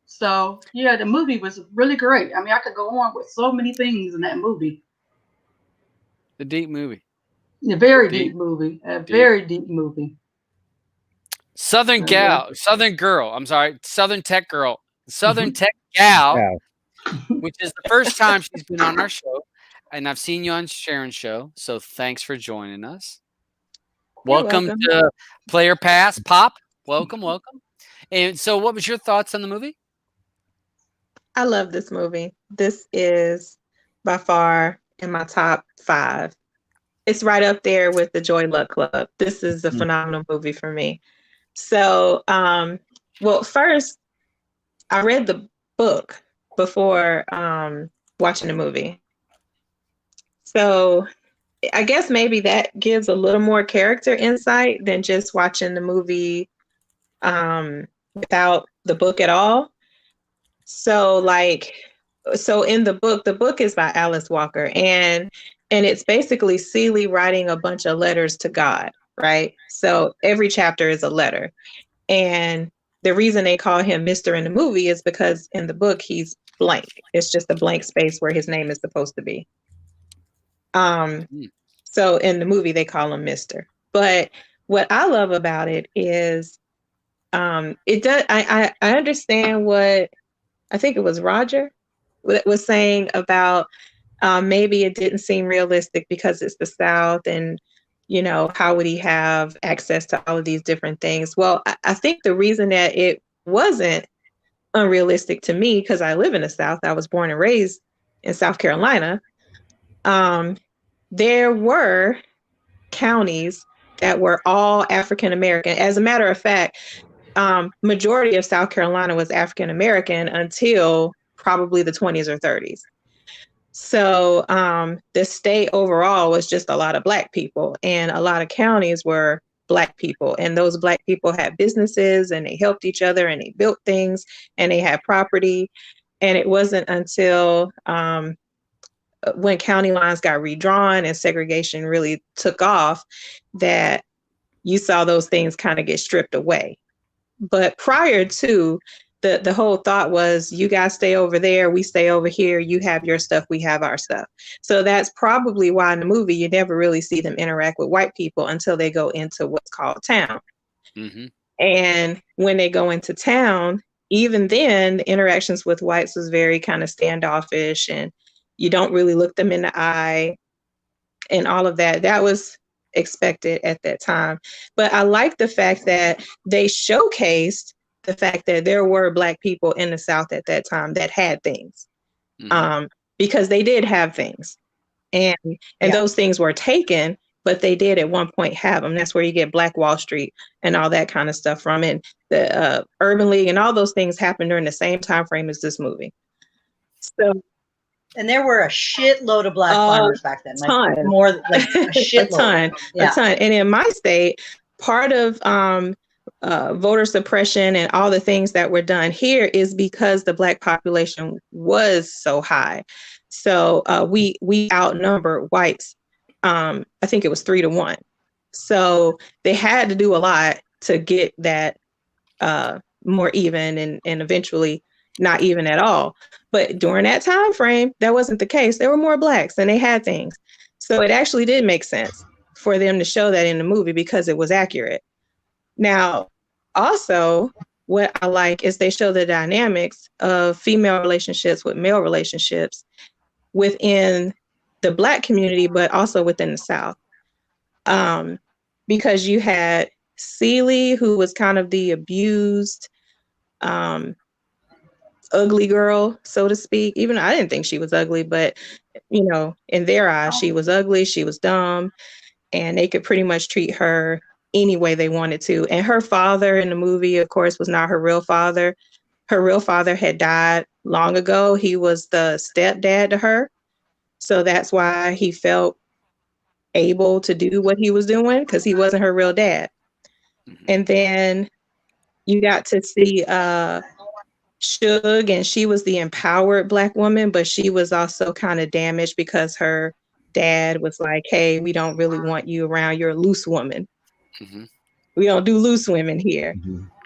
So yeah, the movie was really great. I mean, I could go on with so many things in that movie. The deep movie. A very deep movie. A very deep movie. Southern girl. I'm sorry, Southern Tech girl. Southern Tech gal, which is the first time she's been on our show, and I've seen you on Sharon's show. So thanks for joining us. Welcome to Player Pass Pop. Welcome. And so, what was your thoughts on the movie? I love this movie. This is by far in my top 5. It's right up there with the Joy Luck Club. This is a phenomenal movie for me. So, well, first, I read the book before watching the movie. So, I guess maybe that gives a little more character insight than just watching the movie without the book at all. So, in the book is by Alice Walker, and it's basically Celie writing a bunch of letters to God, right? So every chapter is a letter. And the reason they call him Mr. in the movie is because in the book he's blank. It's just a blank space where his name is supposed to be. So in the movie they call him Mr. But what I love about it is it does I understand what I think it was Roger was saying about maybe it didn't seem realistic because it's the South, and how would he have access to all of these different things? Well, I think the reason that it wasn't unrealistic to me, because I live in the South, I was born and raised in South Carolina. There were counties that were all African American. As a matter of fact, majority of South Carolina was African American until probably the 20s or 30s. So the state overall was just a lot of Black people, and a lot of counties were Black people, and those Black people had businesses and they helped each other and they built things and they had property. And it wasn't until when county lines got redrawn and segregation really took off that you saw those things kind of get stripped away. But prior to, the whole thought was, you guys stay over there, we stay over here, you have your stuff, we have our stuff. So that's probably why in the movie you never really see them interact with white people until they go into what's called town. Mm-hmm. And when they go into town, even then the interactions with whites was very kind of standoffish, and you don't really look them in the eye and all of that. That was expected at that time. But I like the fact that they showcased the fact that there were Black people in the South at that time that had things, because they did have things, and those things were taken, but they did at one point have them. That's where you get Black Wall Street and all that kind of stuff from. And the Urban League and all those things happened during the same time frame as this movie. So, and there were a shitload of Black farmers back then, like more like a shitload, a ton. And in my state, part of voter suppression and all the things that were done here is because the Black population was so high. So we outnumbered whites. I think it was 3-1. So they had to do a lot to get that more even, and eventually not even at all. But during that time frame, that wasn't the case. There were more Blacks and they had things. So it actually did make sense for them to show that in the movie because it was accurate. Now, also, what I like is they show the dynamics of female relationships with male relationships within the Black community, but also within the South. Because you had Celie, who was kind of the abused, ugly girl, so to speak. Even I didn't think she was ugly, but in their eyes, she was ugly, she was dumb, and they could pretty much treat her any way they wanted to. And her father in the movie, of course, was not her real father. Her real father had died long ago. He was the stepdad to her. So that's why he felt able to do what he was doing, because he wasn't her real dad. And then you got to see Suge, and she was the empowered Black woman, but she was also kind of damaged because her dad was like, hey, we don't really want you around, you're a loose woman. We don't do loose women here.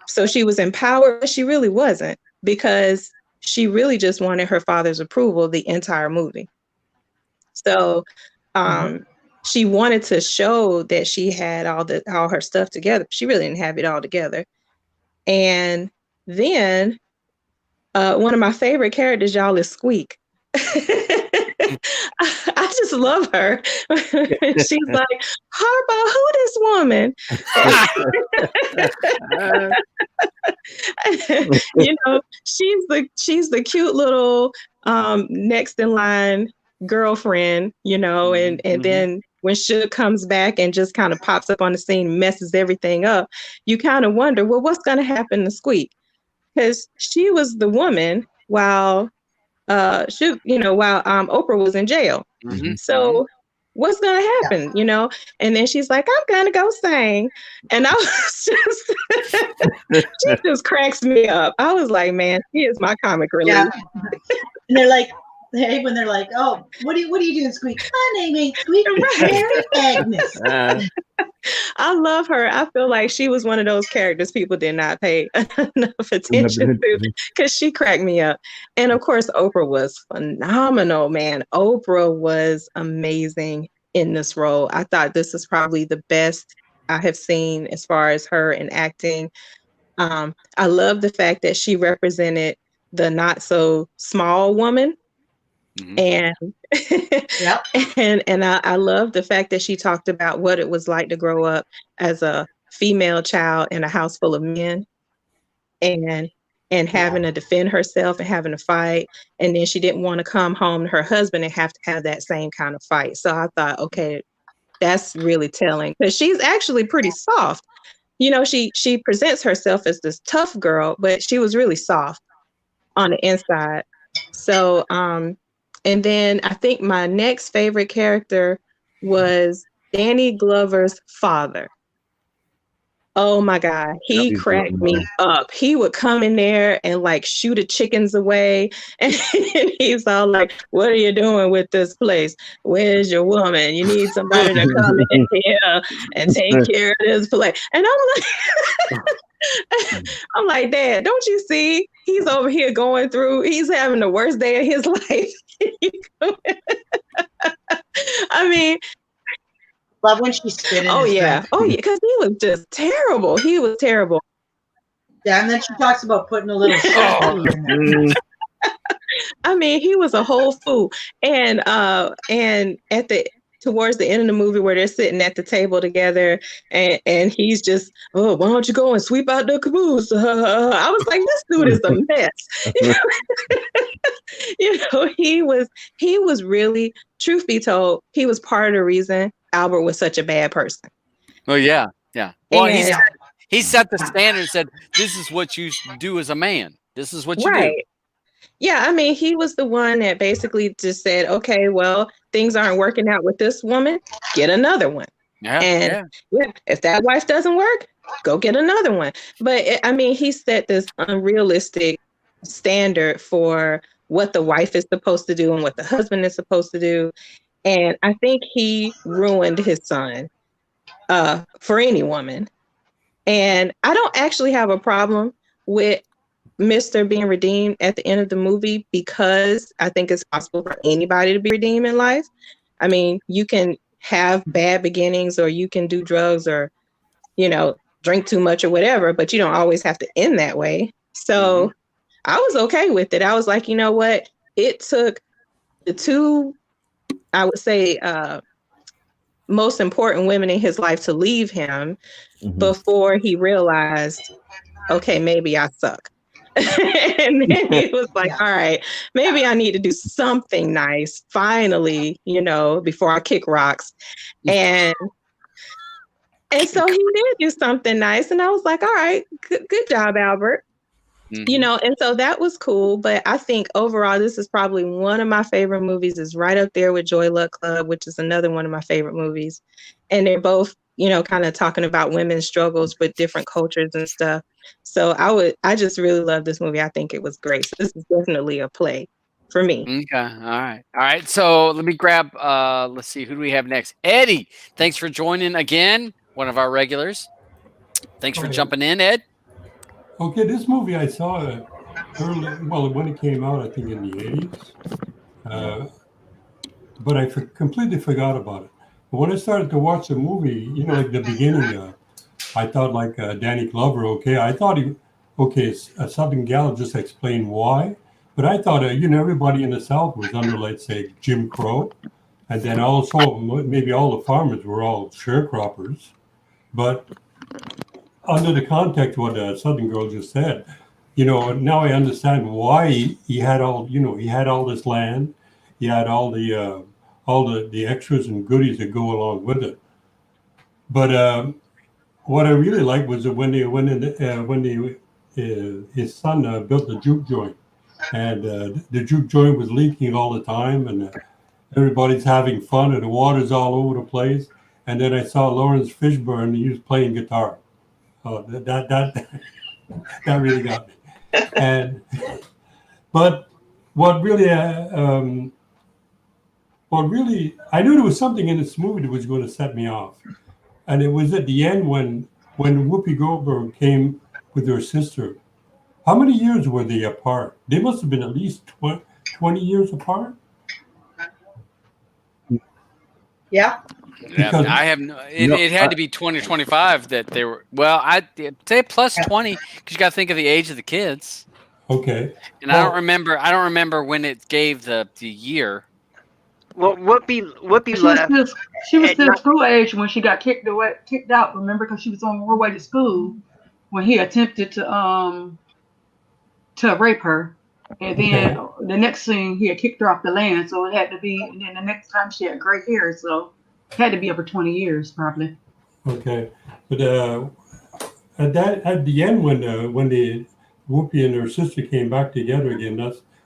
So she was empowered, but she really wasn't, because she really just wanted her father's approval the entire movie. So she wanted to show that she had all her stuff together. She really didn't have it all together. And then one of my favorite characters, y'all, is Squeak. I just love her. She's like, Harpo, who this woman? You know, she's the cute little next in line girlfriend, you know, and then when Suge comes back and just kind of pops up on the scene, messes everything up, you kind of wonder, well, what's going to happen to Squeak? Because she was the woman while Oprah was in jail. So what's gonna happen, you know? And then she's like, I'm gonna go sing. And I was just she just cracks me up. I was like, man, she is my comic relief. Yeah. And they're like, hey, when they're like, oh, what are you doing, Squeak? My name ain't Squeak, Mary Agnes. I love her. I feel like she was one of those characters people did not pay enough attention to because she cracked me up. And of course, Oprah was phenomenal, man. Oprah was amazing in this role. I thought this is probably the best I have seen as far as her in acting. I love the fact that she represented the not so small woman. And Yep. and I love the fact that she talked about what it was like to grow up as a female child in a house full of men and having to defend herself and having to fight. And then she didn't want to come home to her husband and have to have that same kind of fight. So I thought, okay, that's really telling because she's actually pretty soft. You know, she presents herself as this tough girl, but she was really soft on the inside. So, and then I think my next favorite character was Danny Glover's father. Oh my God, he cracked me up. He would come in there and like shoot the chickens away. And he's all like, what are you doing with this place? Where's your woman? You need somebody to come in here and take care of this place. And I'm like, Dad, don't you see? He's over here going through, he's having the worst day of his life. I mean, love when she spit in oh his yeah, drink. oh yeah, because he was just terrible. He was terrible. Yeah, and then she talks about putting a little salt in there. I mean, he was a whole fool. And towards the end of the movie where they're sitting at the table together and he's just, oh, why don't you go and sweep out the caboose? I was like, this dude is a mess. You know, he was really, truth be told, he was part of the reason Albert was such a bad person. Oh yeah. Well, And- he set the standard and said, this is what you do as a man. This is what you do. Right. Yeah, I mean, he was the one that basically just said, okay, well, things aren't working out with this woman, get another one. Yeah, if that wife doesn't work, go get another one. But I mean, he set this unrealistic standard for what the wife is supposed to do and what the husband is supposed to do. And I think he ruined his son for any woman. And I don't actually have a problem with Mr. being redeemed at the end of the movie because I think it's possible for anybody to be redeemed in life. I mean, you can have bad beginnings or you can do drugs or, you know, drink too much or whatever, but you don't always have to end that way. So I was okay with it. I was like, you know what? It took the two, I would say, most important women in his life to leave him before he realized, okay, maybe I suck. And then he was like, all right, maybe I need to do something nice finally, you know, before I kick rocks. And so he did do something nice. And I was like, all right, good job, Albert. You know, and so that was cool. But I think overall, this is probably one of my favorite movies. Is right up there with Joy Luck Club, which is another one of my favorite movies. And they're both, you know, kind of talking about women's struggles with different cultures and stuff. So I just really love this movie. I think it was great. So this is definitely a play for me. Okay. All right. So let me grab, let's see, who do we have next? Eddie, thanks for joining again. One of our regulars. Thanks for jumping in, Ed. Okay, this movie I saw early, well, when it came out, I think in the 80s, but I completely forgot about it. But when I started to watch the movie, you know, like the beginning, I thought like Danny Glover, okay, I thought Southern Gal just explained why, But I thought, everybody in the South was under, let's say, Jim Crow. And then also maybe all the farmers were all sharecroppers. But under the context of what the Southern girl just said, now I understand why he had he had all this land. He had all the extras and goodies that go along with it. But what I really liked was that when his son built the juke joint, and the juke joint was leaking all the time, and everybody's having fun, and the water's all over the place. And then I saw Lawrence Fishburne, and he was playing guitar. Oh, that really got me. But what really, I knew there was something in this movie that was going to set me off, and it was at the end when Whoopi Goldberg came with her sister. How many years were they apart? They must have been at least 20 years apart. Yeah. Because- I have it had to be 20 or 25 that they were. Well, I'd say plus 20 because you got to think of the age of the kids. Okay. And I don't remember when it gave the year. Well, Whoopi She left. was still school age when she got kicked out. Remember, because she was on her way to school when he attempted to rape her, and then the next thing he had kicked her off the land. So it had to be, and then the next time she had gray hair, so it had to be over 20 years probably. Okay, but at the end when the Whoopi and her sister came back together again,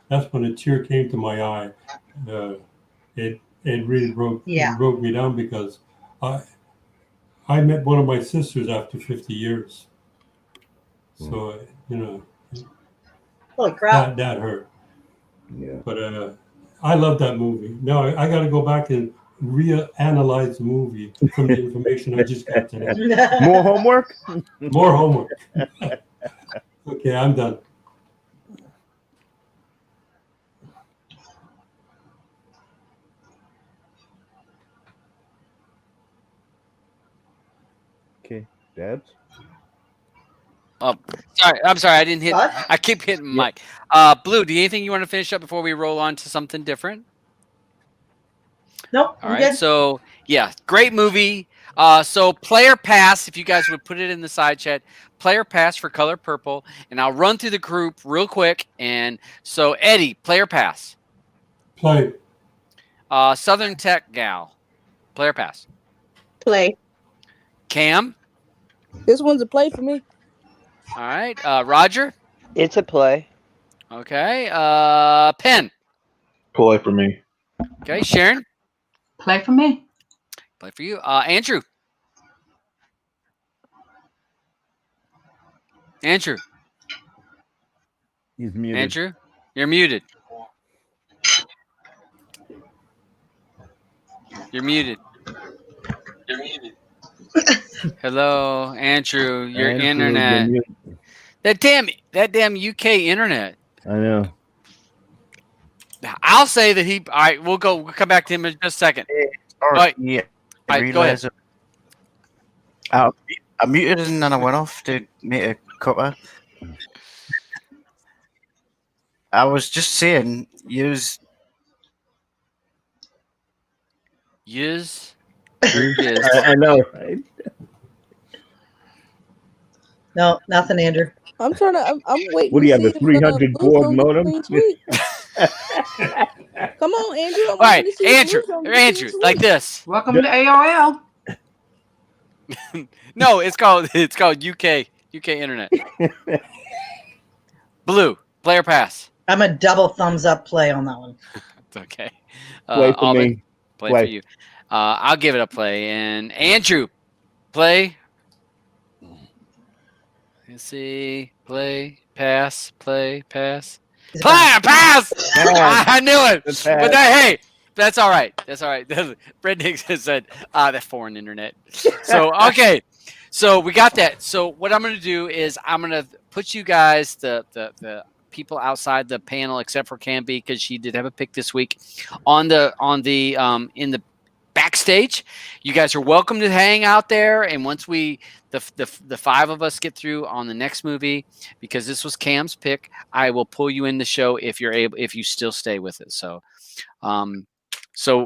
that's when a tear came to my eye. It really broke me down because I met one of my sisters after 50 years, so Holy crap. that hurt. Yeah. But I love that movie. Now I got to go back and reanalyze the movie from the information I just got today. More homework? More homework. Okay, I'm done. Okay, Debs? Oh, sorry. I'm sorry. I didn't hit. What? I keep hitting mic. Blue, do you anything you want to finish up before we roll on to something different? Nope. All I'm right. good. So yeah, great movie. So player pass, if you guys would put it in the side chat, player pass for Color Purple, and I'll run through the group real quick. And so Eddie, player pass. Play. Southern Tech gal, player pass. Play. Cam. This one's a play for me. All right. Roger. It's a play. Okay. Penn. Play for me. Okay. Sharon. Play for me. Play for you. Andrew. Andrew. He's muted. Andrew, you're muted. You're muted. You're muted. Hello, Andrew. Your Andrew's internet. been muted. That damn UK internet. I know. I'll say that he. All right, we'll come back to him in just a second. Right. Yeah. All right, go ahead. I muted and then I went off to make a cuppa. I was just saying, use. I know, right? No, nothing, Andrew. I'm trying to. I'm waiting. What do you to have, a see if, 300 Blue's board gonna get modem? clean sweep. Come on, Andrew. I'm All right, waiting to see if Andrew. Blue's gonna get clean Andrew, sweep. like this. Welcome to AOL. No, it's called UK internet. Blue player pass. I'm a double thumbs up play on that one. It's okay. Play for Alvin, me. play Play. for you. I'll give it a play. And Andrew, play. Let's see. Play, pass, play, pass. Is it Play, pass! Pass. I knew it. Pass. But hey, that's all right. That's all right. Brett Nix has said, that foreign internet. So, okay. So we got that. So what I'm going to do is I'm going to put you guys, the people outside the panel, except for Camby, because she did have a pick this week, on the in the back backstage. You guys are welcome to hang out there. And once the 5 of us get through on the next movie, because this was Cam's pick, I will pull you in the show if you still stay with it. So,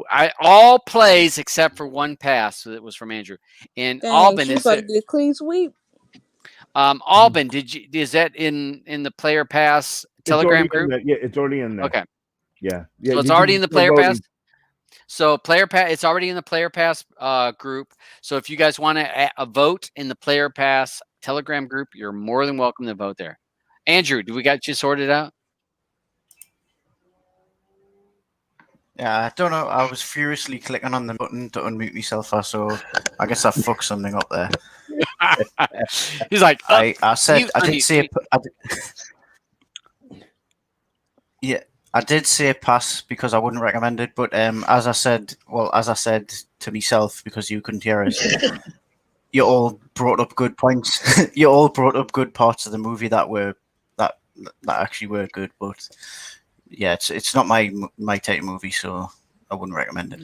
I all plays except for one pass that was from Andrew. And Dang, Alban, she's is about it? to get a clean sweep. Alban, is that in the player pass Telegram group? It's already in there. Okay. Yeah. So it's you already can in the start player voting. pass. So player pass, it's already in the player pass group. So if you guys want to vote in the player pass Telegram group, you're more than welcome to vote there. Andrew, do we got you sorted out? Yeah, I don't know. I was furiously clicking on the button to unmute myself, so I guess I fucked something up there. He's like, I said mute, I did unmute, say mute. yeah, I did say pass because I wouldn't recommend it. But as I said to myself, because you couldn't hear us, you all brought up good points. You all brought up good parts of the movie that actually were good, but. Yeah, it's not my type of movie, so I wouldn't recommend it.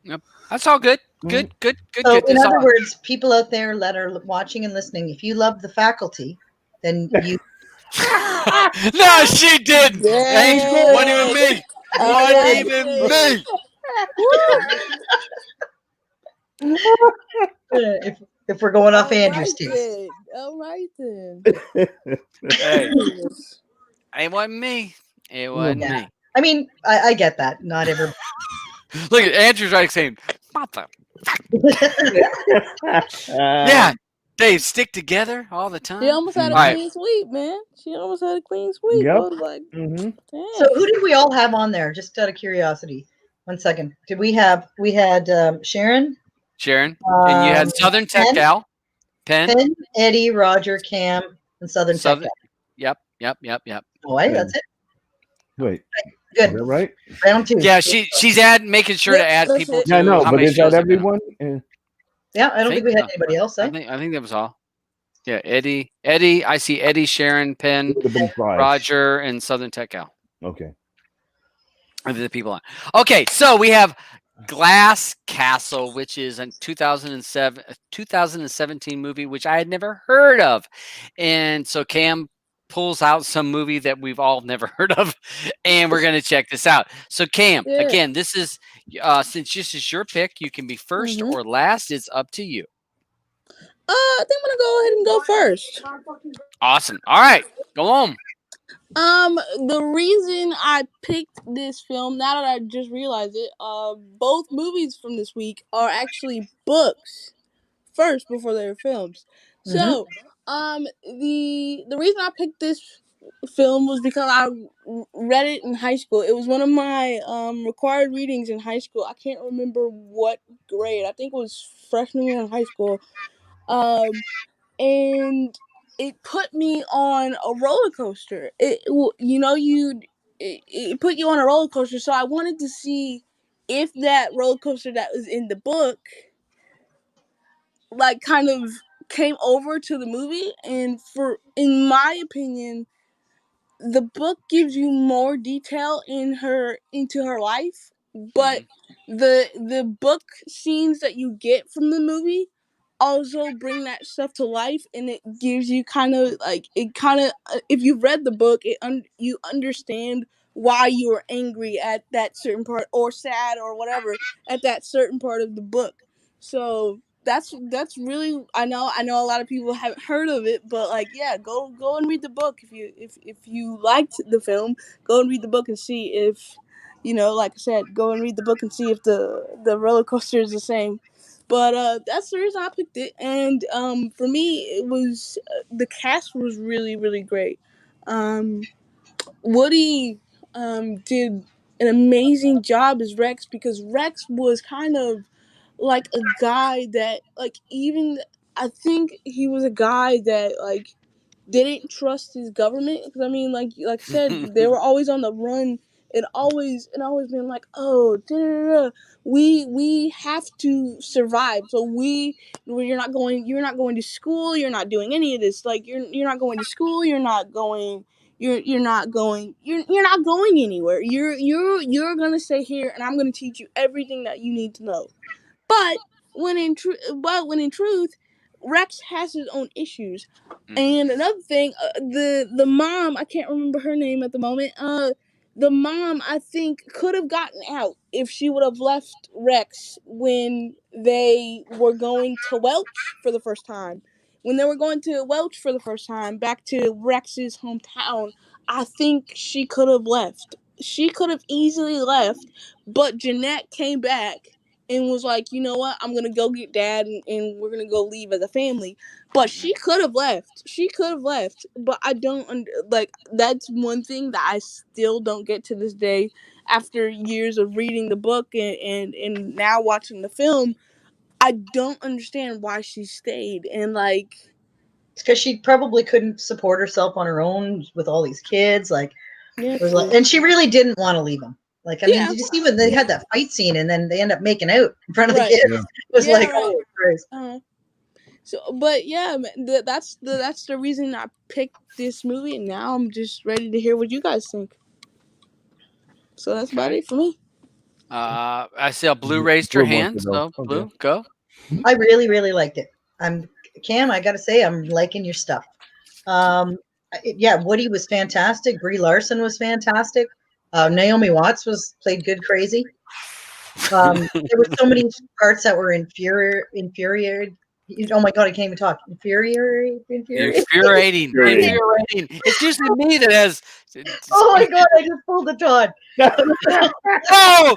Yep, that's all good. Good. So, in It's other all- words, people out there that are watching and listening, if you love The Faculty, then you. No, she didn't. Dang. Hey, what even me? What even me? If we're going off All Andrew's right taste. then. All right then. Hey, it wasn't me. It wasn't me. I mean, I get that. Not everybody. Look at Andrew's right saying, "Mother." Yeah, they stick together all the time. She almost had a All right. clean sweep, man. She almost had a clean sweep. Yep. I was like, Mhm. damn. So who did we all have on there? Just out of curiosity. 1 second. Did we have? We had Sharon. Sharon, and you had Southern Tech Penn, Gal, Penn, Eddie, Roger, Cam, and Southern Tech Gal. Yep. Oh, that's it. Wait, Good. is that right? Round 2. Yeah, she's making sure to add that's people it. to Yeah, I know, how but many is shows that they've been on. everyone? Yeah, I don't think we had anybody else. I think that was all. Yeah, Eddie. I see Eddie, Sharon, Penn, It would have been 5. Roger, and Southern Tech Gal. Okay. Are the people on? Okay, so we have Glass Castle, which is a 2017 movie, which I had never heard of, and so Cam pulls out some movie that we've all never heard of, and we're going to check this out. So Cam, Yeah. again, this is since this is your pick, you can be 1st or last. It's up to you. I think I'm gonna go ahead and go first. Awesome. All right, go on. The reason I picked this film, now that I just realized it, both movies from this week are actually books first before they were films. So, the reason I picked this film was because I read it in high school. It was one of my required readings in high school. I can't remember what grade. I think it was freshman year in high school. And it put me on a roller coaster. It put you on a roller coaster. So I wanted to see if that roller coaster that was in the book, like, kind of came over to the movie. And in my opinion, the book gives you more detail into her life, but the book scenes that you get from the movie also bring that stuff to life, and it gives you if you've read the book, you understand why you were angry at that certain part, or sad, or whatever, at that certain part of the book. So that's really, I know a lot of people haven't heard of it, but go and read the book. If you liked the film, go and read the book and see if, like I said, go and read the book and see if the roller coaster is the same. But that's the reason I picked it. And for me, it was the cast was really, really great. Woody did an amazing job as Rex, because Rex was kind of like a guy that, I think he was a guy that didn't trust his government, because I mean, like I said, they were always on the run, and always been like, oh, we have to survive, so you're not going to school, you're not doing any of this, you're not going to school, you're not going anywhere, you're gonna stay here, and I'm gonna teach you everything that you need to know. But when in truth, Rex has his own issues. And another thing, the mom, I can't remember her name at the moment. The mom, I think, could have gotten out if she would have left Rex when they were going to Welch for the first time. When they were going to Welch for the first time, back to Rex's hometown, I think she could have left. She could have easily left, but Jeanette came back and was like, you know what, I'm going to go get Dad and we're going to go leave as a family. But she could have left. She could have left. But I don't, that's one thing that I still don't get to this day after years of reading the book and now watching the film. I don't understand why she stayed. And it's because she probably couldn't support herself on her own with all these kids. yeah, and she really didn't want to leave them. Did you see when they had that fight scene and then they end up making out in front of the kids? Yeah. It was right. oh Christ. So, but yeah, that's the reason I picked this movie, and now I'm just ready to hear what you guys think. So that's about it for me. I see a Blue raised her Blue wants hand. to go. So Blue, go. I really, really liked it. Cam, I got to say, I'm liking your stuff. Woody was fantastic. Brie Larson was fantastic. Naomi Watts played good crazy. There were so many parts that were infuriating. Oh my God, I can't even talk. Infuriating. Infuriating. It's usually me that has. Oh my God, I just pulled the Todd. Oh,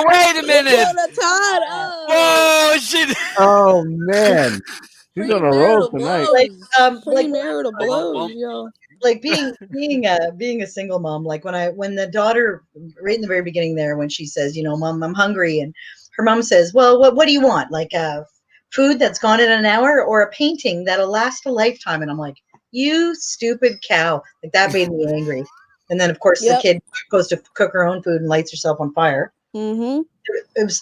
wait a minute. Oh, shit. Oh man, she's on a roll tonight. Premarital blows, yo. Being a single mom, when the daughter, right in the very beginning there, when she says, Mom, I'm hungry, and her mom says, well, what do you want? Food that's gone in an hour or a painting that'll last a lifetime? And I'm like, you stupid cow. That made me angry. And then of course the kid goes to cook her own food and lights herself on fire. Mm-hmm.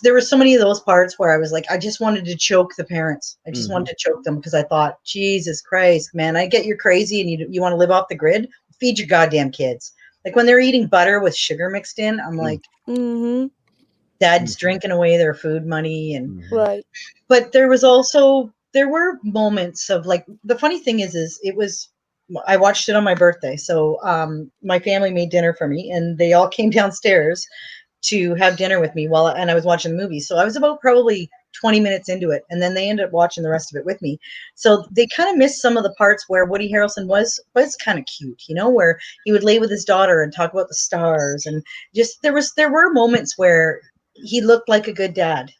There were so many of those parts where I was like, I just wanted to choke the parents. I just wanted to choke them because I thought, Jesus Christ, man, I get you're crazy and you want to live off the grid. Feed your goddamn kids. When they're eating butter with sugar mixed in, I'm like, Dad's drinking away their food money. And right. But there were moments of the funny thing is I watched it on my birthday. So my family made dinner for me and they all came downstairs to have dinner with me and I was watching the movie. So I was about probably 20 minutes into it, and then they ended up watching the rest of it with me. So they kind of missed some of the parts where Woody Harrelson was kind of cute, where he would lay with his daughter and talk about the stars, and just there were moments where he looked like a good dad,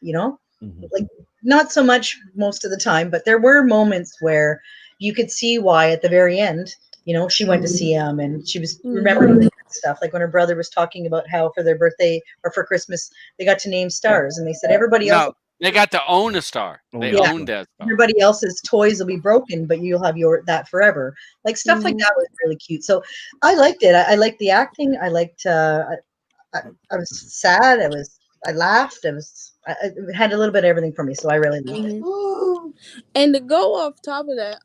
not so much most of the time, but there were moments where you could see why at the very end, she went to see him and she was remembering the stuff, when her brother was talking about how for their birthday or for Christmas they got to name stars, and they said everybody else they got to own a star. They owned that star. Everybody else's toys will be broken, but you'll have that forever. Stuff like that was really cute. So I liked it. I liked the acting. I liked. I was sad. I laughed. It had a little bit of everything for me. So I really liked it. And to go off top of that,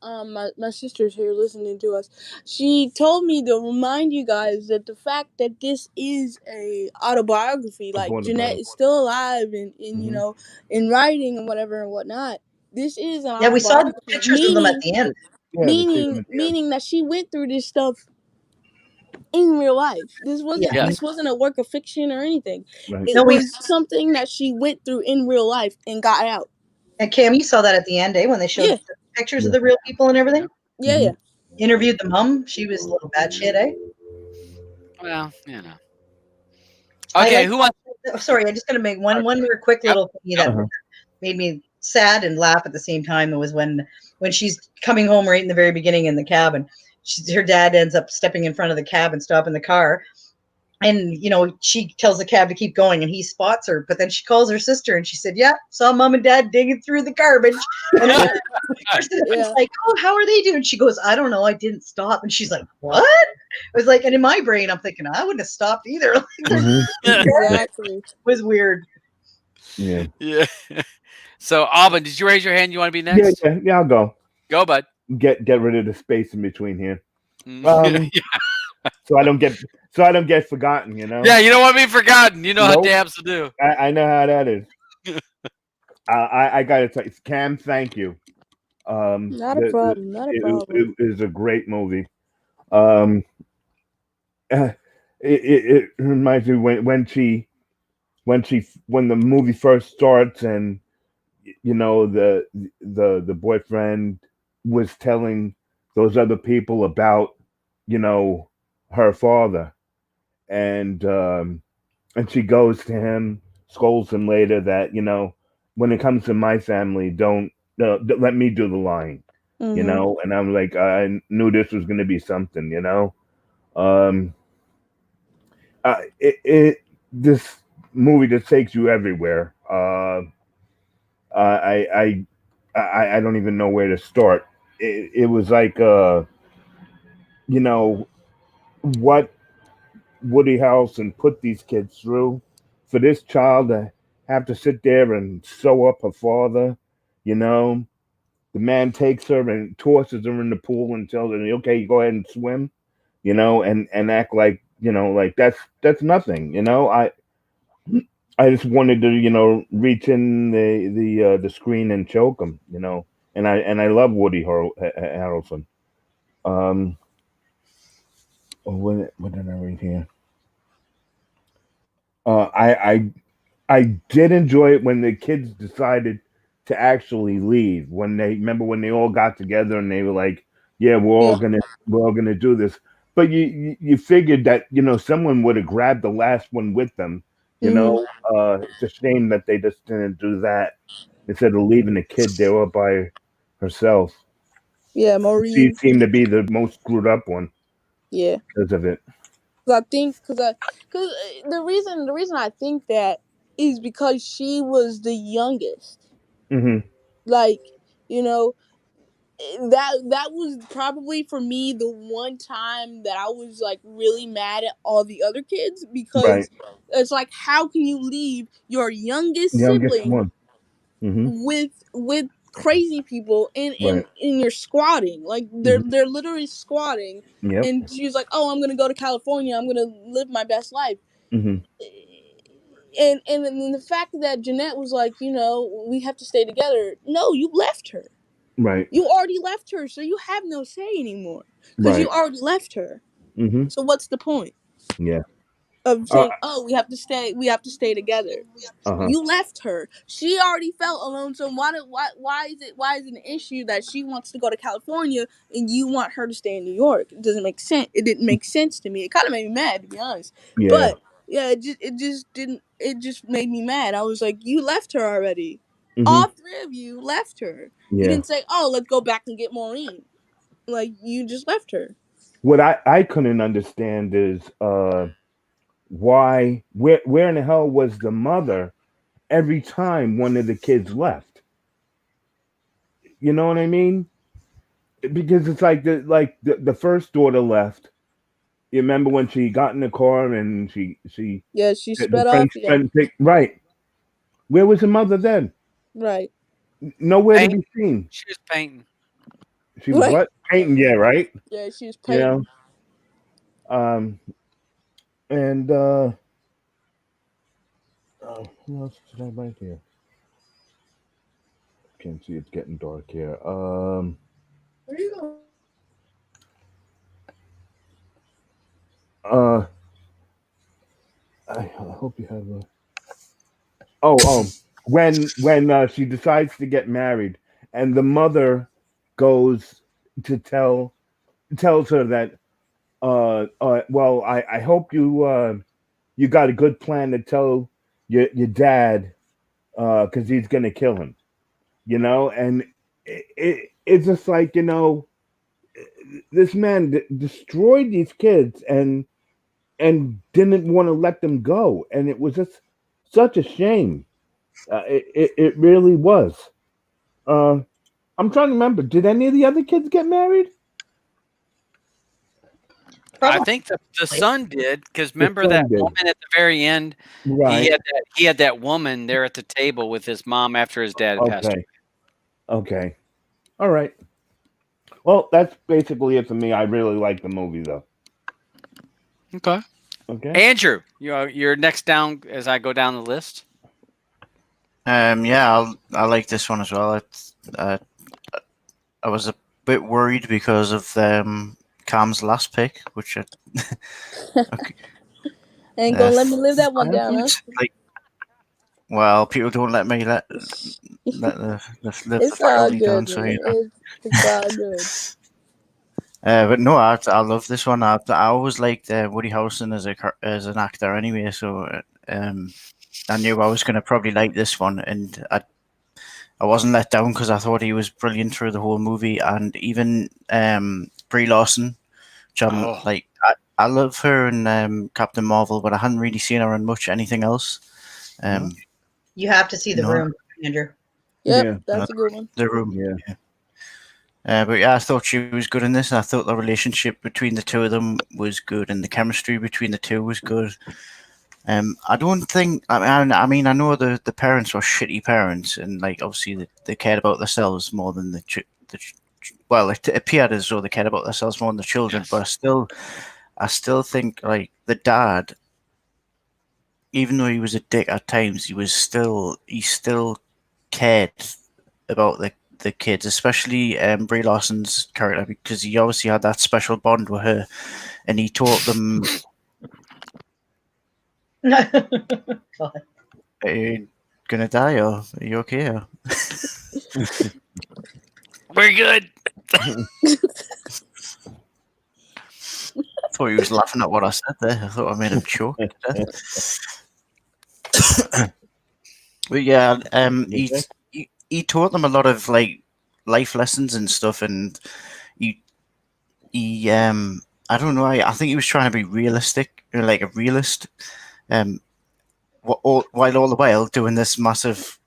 my sister's here listening to us. She told me to remind you guys that the fact that this is a autobiography, Jeanette is still alive and in writing and whatever and whatnot. This is an autobiography. We saw the pictures of them at the end. Meaning that she went through this stuff in real life. This wasn't a work of fiction or anything. Right. It was something that she went through in real life and got out. And Cam, you saw that at the end, when they showed the pictures of the real people and everything? Yeah. Interviewed the mom. She was a little bad shit, Well, Okay, who wants? Sorry, I'm just going to make one more quick little thing that made me sad and laugh at the same time. It was when she's coming home right in the very beginning in the cab, and her dad ends up stepping in front of the cab and stopping the car. And, she tells the cab to keep going and he spots her, but then she calls her sister and she said, saw Mom and Dad digging through the garbage. And it's like, oh, how are they doing? She goes, I don't know. I didn't stop. And she's like, what? I was like, and in my brain, I'm thinking, I wouldn't have stopped either. Exactly. It was weird. Yeah. So, Alvin, did you raise your hand? You want to be next? Yeah, I'll go. Go, bud. Get rid of the space in between here. So I don't get forgotten, Yeah, you don't want to be forgotten. You know how dabs to do. I know how that is. I gotta tell you, Cam, thank you. Not a problem. Not a problem. It is a great movie. Um, it, it reminds me when the movie first starts, and you know the boyfriend was telling those other people about you know her father, and and she goes to him, scolds him later that when it comes to my family, don't let me do the lying, Mm-hmm. and I'm like, I knew this was going to be something, um this movie just takes you everywhere. I, I don't even know where to start. It was like you know what Woody Harrelson put these kids through, for this child to have to sit there and sew up her father. You know, the man takes her and tosses her in the pool and tells her, "Okay, go ahead and swim." And act like like that's nothing. I just wanted to reach in the screen and choke him. And I love Woody Harrelson. Um, what did I read here? I did enjoy it when the kids decided to actually leave. When they remember when they all got together and they were like, "Yeah, Yeah. we're all gonna do this." But you figured that someone would have grabbed the last one with them. Mm-hmm. It's a shame that they just didn't do that instead of leaving the kid there all by herself. Yeah, She Maureen. seemed to be the most screwed up one Yeah. because of it. 'Cause I think, cause the reason I think that is because she was the youngest. Hmm. Like, you know, that was probably for me the one time that I was like really mad at all the other kids, Right, because it's like, how can you leave your youngest youngest sibling one. Hmm. with crazy people and Right. you're squatting, like they're Hmm. they're literally squatting, Yep. and she's like, oh, I'm gonna go to California, I'm gonna live my best life. Hmm. And then the fact that Jeanette was like, we have to stay together. No, you left her. Right. You already left her, so you have no say anymore because you Right. already left her. Hmm. So what's the point Yeah. of Uh saying, oh, we have to stay together? huh. You left her. She already felt alone. So why is it an issue that she wants to go to California and you want her to stay in New York? It doesn't make sense. It didn't make sense to me. It kind of made me mad, to be honest. Yeah. But yeah, it just didn't. It just made me mad. I was like, you left her already. Hmm. All three of you left her. You Yeah. didn't say, oh, let's go back and get Maureen. Like, you just left her. What I couldn't understand is why where in the hell was the mother every time one of the kids left? You know what I mean? Because it's like the first daughter left. You remember when she got in the car and she Yeah, she the sped off. French Yeah, friend picked right. Where was the mother then? right. Nowhere to Paint. be seen. She was painting. She was Right. what? Painting, yeah, right? Yeah, she was You know? painting. Um and what else did I write here? Can't see, it's getting dark here. Uh I hope you have a when she decides to get married and the mother goes to tells her that well I hope you got a good plan to tell your dad because he's gonna kill him, and it's just like this man destroyed these kids and didn't want to let them go, and it was just such a shame. It really was. uh I'm trying to remember, did any of the other kids get married? I Probably. think the son did, because The remember that son did, woman at the very end. He right? had that woman there at the table with his mom after his dad had passed Okay, okay, all right. Well, that's basically it for me. I really like the movie, though. away. Okay. Okay. Andrew, you're next down as I go down the list. Yeah, I like this one as well. I was a bit worried because of Cam's last pick, which okay, Ain't gonna let me live that one down, huh? like, well, people don't let me let the It's all faculty down, good, so man. It's all good. But no, I love this one. I always liked Woody Harrelson as an actor anyway, so I knew I was going to probably like this one, and I wasn't let down because I thought he was brilliant through the whole movie, and even Brie Larson, which I'm Oh. like, I love her in Captain Marvel, but I hadn't really seen her in much anything else. You have to see The No. Room, Andrew. Yep, Yeah. that's a good one. The Room. Yeah. But yeah, I thought she was good in this. I thought the relationship between the two of them was good, and the chemistry between the two was good. I don't think. I mean, I know the parents were shitty parents, and like obviously they cared about themselves more than well, it appeared as though they cared about themselves more than the children. Yes. But I still think like the dad, even though he was a dick at times, he still cared about the kids, especially Brie Larson's character, because he obviously had that special bond with her, and he taught them. God. Are you gonna die, or are you okay? Or? We're good. I thought he was laughing at what I said there. I thought I made him choke to death. But yeah, he taught them a lot of like life lessons and stuff, and he I don't know. I think he was trying to be realistic, like a realist, while all the while doing this massive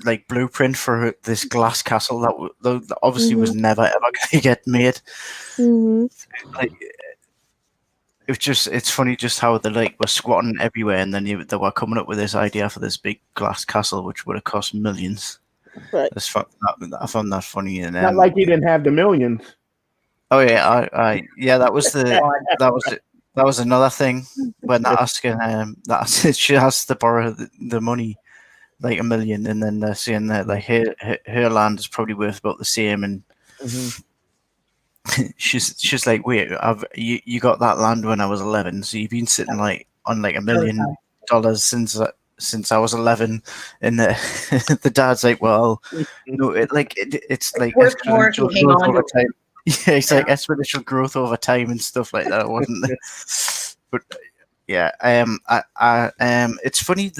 like blueprint for this glass castle that obviously was never ever going to get made. Like, it's funny just how they like were squatting everywhere, and then they were coming up with this idea for this big glass castle, which would have cost millions. Right. I found that funny, and Not like he didn't have the millions. oh yeah, yeah, that was that was another thing when they're asking she has to borrow the money, like $1 million, and then they're saying that like her land is probably worth about the same, and she's like, wait, you got that land when I was 11, so you've been sitting like on like $1 million since I was 11, and the dad's like, well, no, it's like Worth more if you exponential hang growth on over to time. Yeah, it's like exponential growth over time and stuff like that. It wasn't, but yeah, it's funny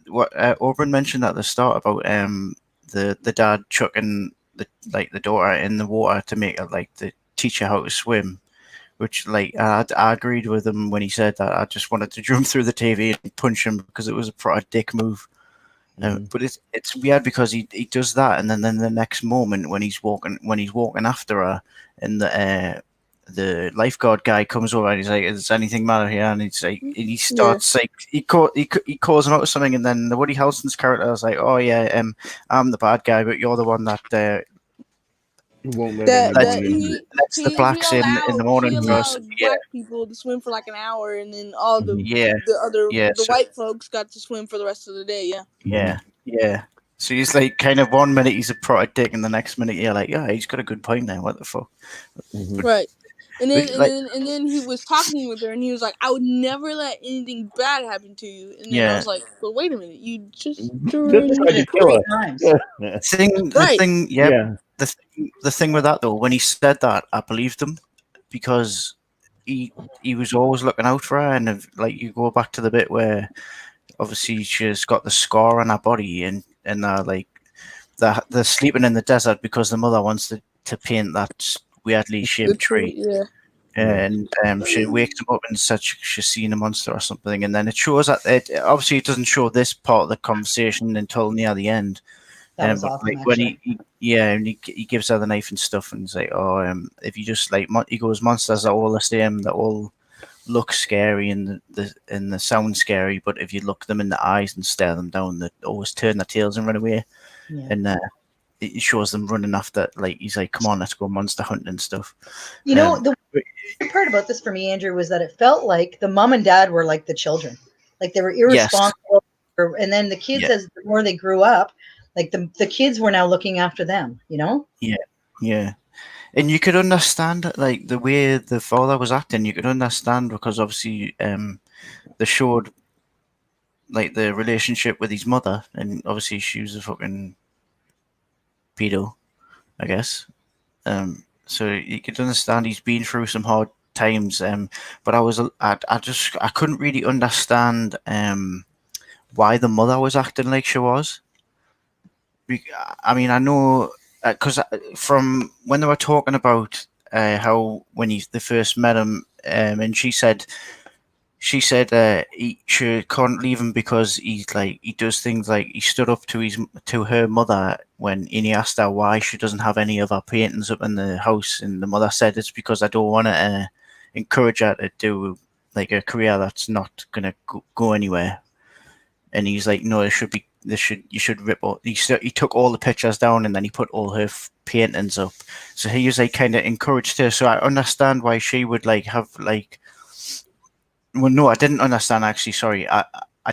what Auburn mentioned at the start about the dad chucking the daughter in the water to make her like the teach her how to swim, which like I agreed with him when he said that. I just wanted to jump through the TV and punch him because it was a proper dick move. But it's weird because he does that, and then the next moment when he's walking after her, and the lifeguard guy comes over and he's like, "Is anything matter here?" And he's like, and he starts like he calls him out or something, and then the Woody Harrelson's character is like, "Oh yeah, I'm the bad guy, but you're the one that." Won't let That anybody. Lets the blacks in the morning he first. allowed black people to swim for like an hour, and then all the So, white folks got to swim for the rest of the day. Yeah. So he's like, kind of 1 minute he's a proper dick, and the next minute you're like, yeah, he's got a good point there. What the fuck? Right. And then, Like- and then he was talking with her, and he was like, "I would never let anything bad happen to you." And then I was like, "But wait a minute, you just Just tried to kill her. times. The thing with that though, when he said that, I believed him because he was always looking out for her, and like you go back to the bit where obviously she's got the scar on her body, and like they're sleeping in the desert because the mother wants to paint that weirdly shaped tree. Yeah. And she wakes him up and said she's seen a monster or something, and then it shows that it doesn't show this part of the conversation until near the end. That was But awesome, like when actually. and he gives her the knife and stuff, and he's like, "Oh, if you just like," he goes, "Monsters are all the same. They all look scary and the sound scary, but if you look them in the eyes and stare them down, they always turn their tails and run away." Yeah. And it shows them running after. Like he's like, "Come on, let's go monster hunting and stuff." You know, the weird part about this for me, Andrew, was that it felt like the mom and dad were like the children, like they were irresponsible, And then the kids, Yeah. as the more they grew up, like the kids were now looking after them, you know? Yeah. And you could understand like the way the father was acting. You could understand because obviously they showed like the relationship with his mother, and obviously she was a fucking pedo, I guess. So you could understand he's been through some hard times. But I couldn't really understand why the mother was acting like she was. I mean, I know because from when they were talking about how when they first met him, and she said she couldn't leave him because he does things like he stood up to her mother when he asked her why she doesn't have any of her paintings up in the house, and the mother said it's because I don't want to encourage her to do like a career that's not gonna go anywhere. And he's like, no, you should rip all. He took all the pictures down and then he put all her paintings up. So he was like kind of encouraged her. So I understand why she would like have like. Well, no, I didn't understand actually. Sorry, I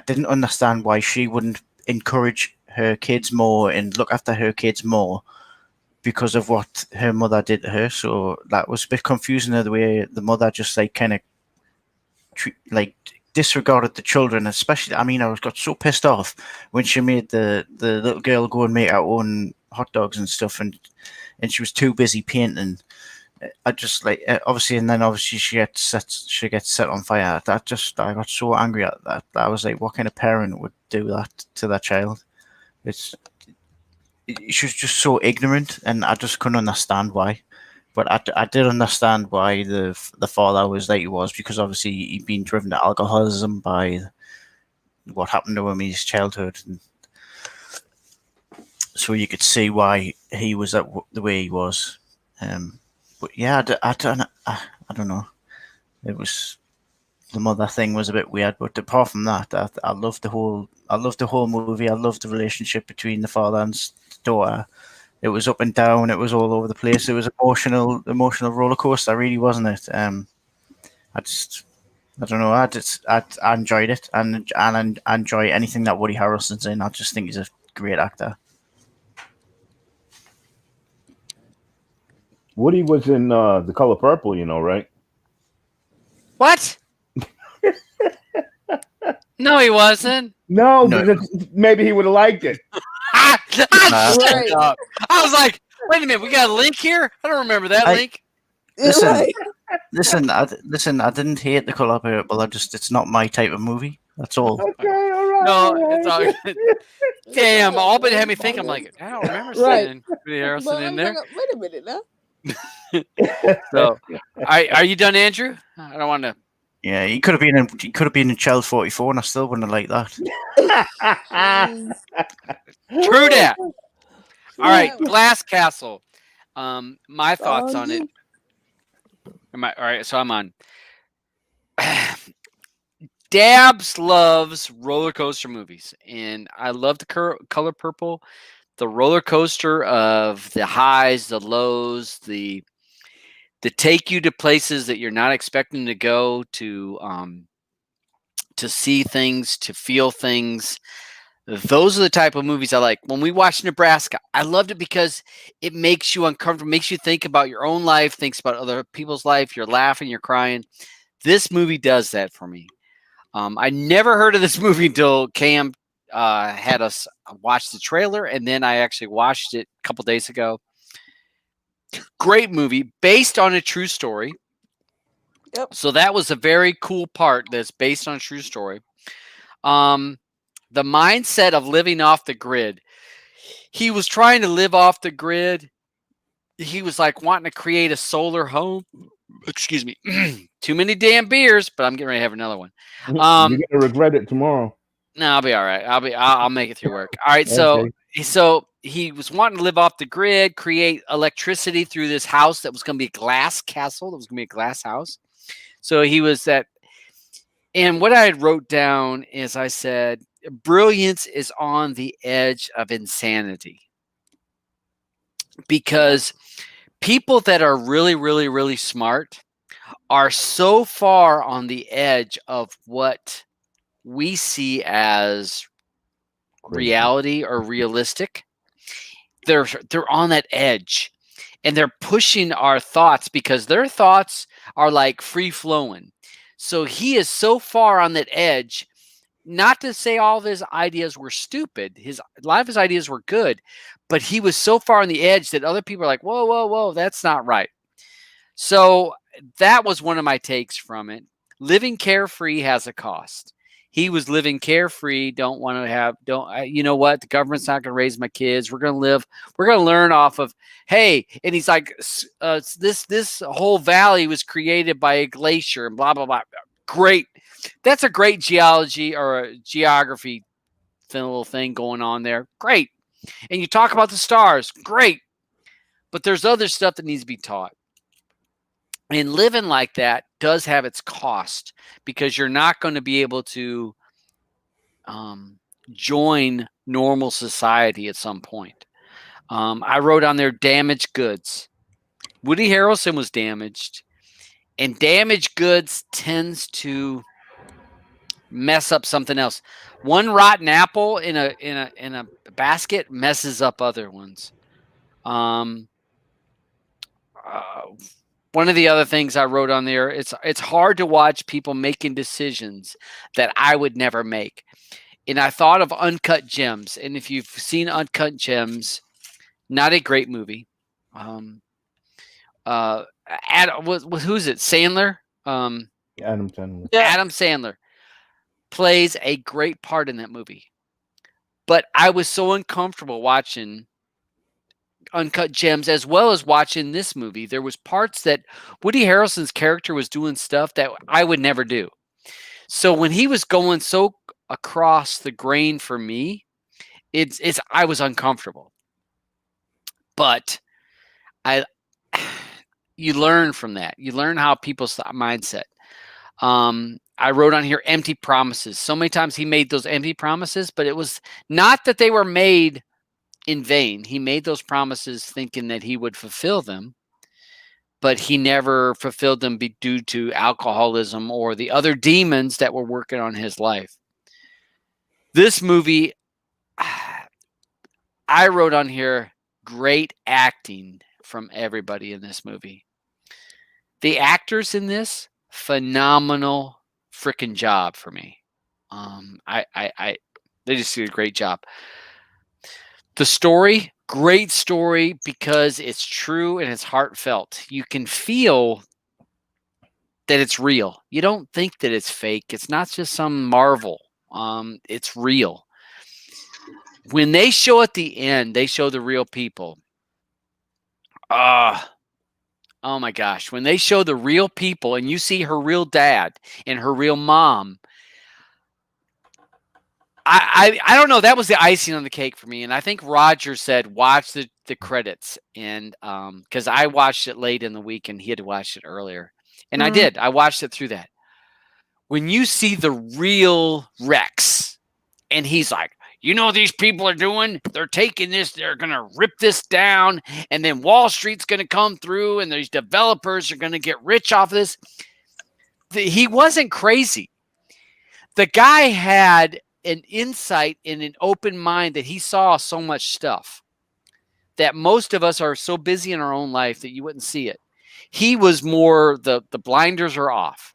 didn't understand why she wouldn't encourage her kids more and look after her kids more because of what her mother did to her. So that was a bit confusing the way the mother just like kind of like disregarded the children, especially. I mean, got so pissed off when she made the little girl go and make her own hot dogs and stuff, and she was too busy painting. I just like obviously, and then obviously she gets set on fire. I got so angry at that. I was like, what kind of parent would do that to their child? She was just so ignorant, and I just couldn't understand why. But I did understand why the father was like he was, because obviously he'd been driven to alcoholism by what happened to him in his childhood, and so you could see why he was the way he was. But yeah, I don't know. It was the mother thing was a bit weird, but apart from that, I loved the whole movie. I loved the relationship between the father and daughter. It was up and down. It was all over the place. It was emotional roller coaster, really, wasn't it? I don't know. I enjoyed it, and I enjoy anything that Woody Harrelson's in. I just think he's a great actor. Woody was in The Color Purple, you know, right? What? No, he wasn't. No, No. because maybe he would have liked it. Shut Right. up. I was like, wait a minute, we got a link here? I don't remember that link. Listen, Right. listen, I didn't hate The Color Purple. It's not my type of movie. That's all. Okay, all right. No, all it's all right. good. Damn, all but it had me think. I'm like, I don't remember Right. seeing Woody Harrelson But in I'm there. like, wait a minute now. So, are you done, Andrew? I don't want to. Yeah, he could have been in Child 44, and I still wouldn't have liked that. True that. All right, Yeah. Glass Castle. My thoughts on it. you. All right? So I'm on. Dabs loves roller coaster movies, and I love the Color Purple, the roller coaster of the highs, the lows, the take you to places that you're not expecting to go, to see things, to feel things. Those are the type of movies I like. When we watched Nebraska, I loved it because it makes you uncomfortable, makes you think about your own life, thinks about other people's life. You're laughing, you're crying. This movie does that for me. I never heard of this movie until Cam had us watch the trailer, and then I actually watched it a couple days ago. Great movie, based on a true story. Yep. So that was a very cool part that's based on a true story. The mindset of living off the grid. He was trying to live off the grid. He was like wanting to create a solar home. Excuse me. Too many damn beers, but I'm getting ready to have another one. You're gonna regret it tomorrow. No, I'll be all right. I'll make it through work. All right. So he was wanting to live off the grid, create electricity through this house that was going to be a glass castle. That was going to be a glass house. So he was that. And what I had wrote down is I said, brilliance is on the edge of insanity. Because people that are really, really, really smart are so far on the edge of what we see as reality or realistic. They're on that edge, and they're pushing our thoughts because their thoughts are like free flowing. So he is so far on that edge. Not to say all of his ideas were stupid. A lot of his ideas were good, but he was so far on the edge that other people are like, whoa, whoa, whoa, that's not right. So that was one of my takes from it. Living carefree has a cost. He was living carefree. Don't want to have, you know what? The government's not going to raise my kids. We're going to live, we're going to learn off of, hey, and he's like, this whole valley was created by a glacier and blah, blah, blah. Great. That's a great geology or a geography little thing going on there. Great. And you talk about the stars. Great. But there's other stuff that needs to be taught. And living like that does have its cost because you're not going to be able to join normal society at some point. I wrote on there damaged goods. Woody Harrelson was damaged, and damaged goods tends to mess up something else. One rotten apple in a basket messes up other ones. One of the other things I wrote on there, it's hard to watch people making decisions that I would never make. And I thought of Uncut Gems. And if you've seen Uncut Gems, not a great movie. Who's it? Sandler? Adam Sandler. Yeah. Adam Sandler plays a great part in that movie. But I was so uncomfortable watching Uncut Gems as well as watching this movie. There was parts that Woody Harrelson's character was doing stuff that I would never do. So when he was going so across the grain for me, I was uncomfortable. But you learn from that. You learn how people's mindset. I wrote on here empty promises. So many times he made those empty promises, but it was not that they were made in vain. He made those promises thinking that he would fulfill them, but he never fulfilled them due to alcoholism or the other demons that were working on his life. This movie, I wrote on here, great acting from everybody in this movie. The actors in this, phenomenal freaking job for me. They just did a great job. The story, great story because it's true and it's heartfelt. You can feel that it's real. You don't think that it's fake. It's not just some Marvel. It's real. When they show at the end, they show the real people. Oh my gosh. When they show the real people and you see her real dad and her real mom, I don't know. That was the icing on the cake for me. And I think Roger said, watch the credits. And because I watched it late in the week and he had watched it earlier. And I did. I watched it through that. When you see the real Rex and he's like, you know what these people are doing? They're taking this, they're going to rip this down, and then Wall Street's going to come through, and these developers are going to get rich off of this. He wasn't crazy. The guy had an insight and an open mind that he saw so much stuff that most of us are so busy in our own life that you wouldn't see it. He was more, the blinders are off.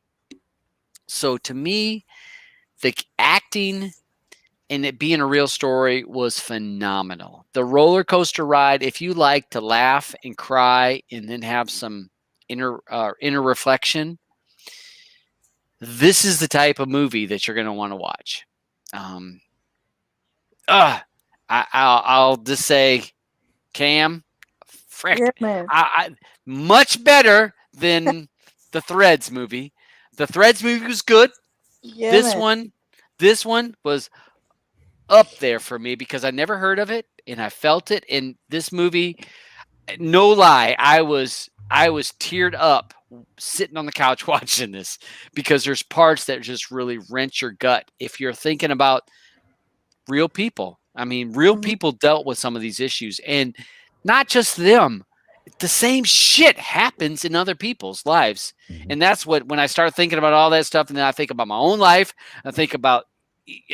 So to me, the acting and it being a real story was phenomenal. The roller coaster ride, if you like to laugh and cry and then have some inner reflection, this is the type of movie that you're going to want to watch. I'll just say, Cam, frick, Yeah, man. much better than the Threads movie. The Threads movie was good. Yeah, This one was up there for me because I never heard of it and I felt it in this movie. No lie, I was teared up sitting on the couch watching this because there's parts that just really wrench your gut if you're thinking about real people. I mean, real people dealt with some of these issues, and not just them. The same shit happens in other people's lives. And that's when I start thinking about all that stuff, and then I think about my own life, I think about,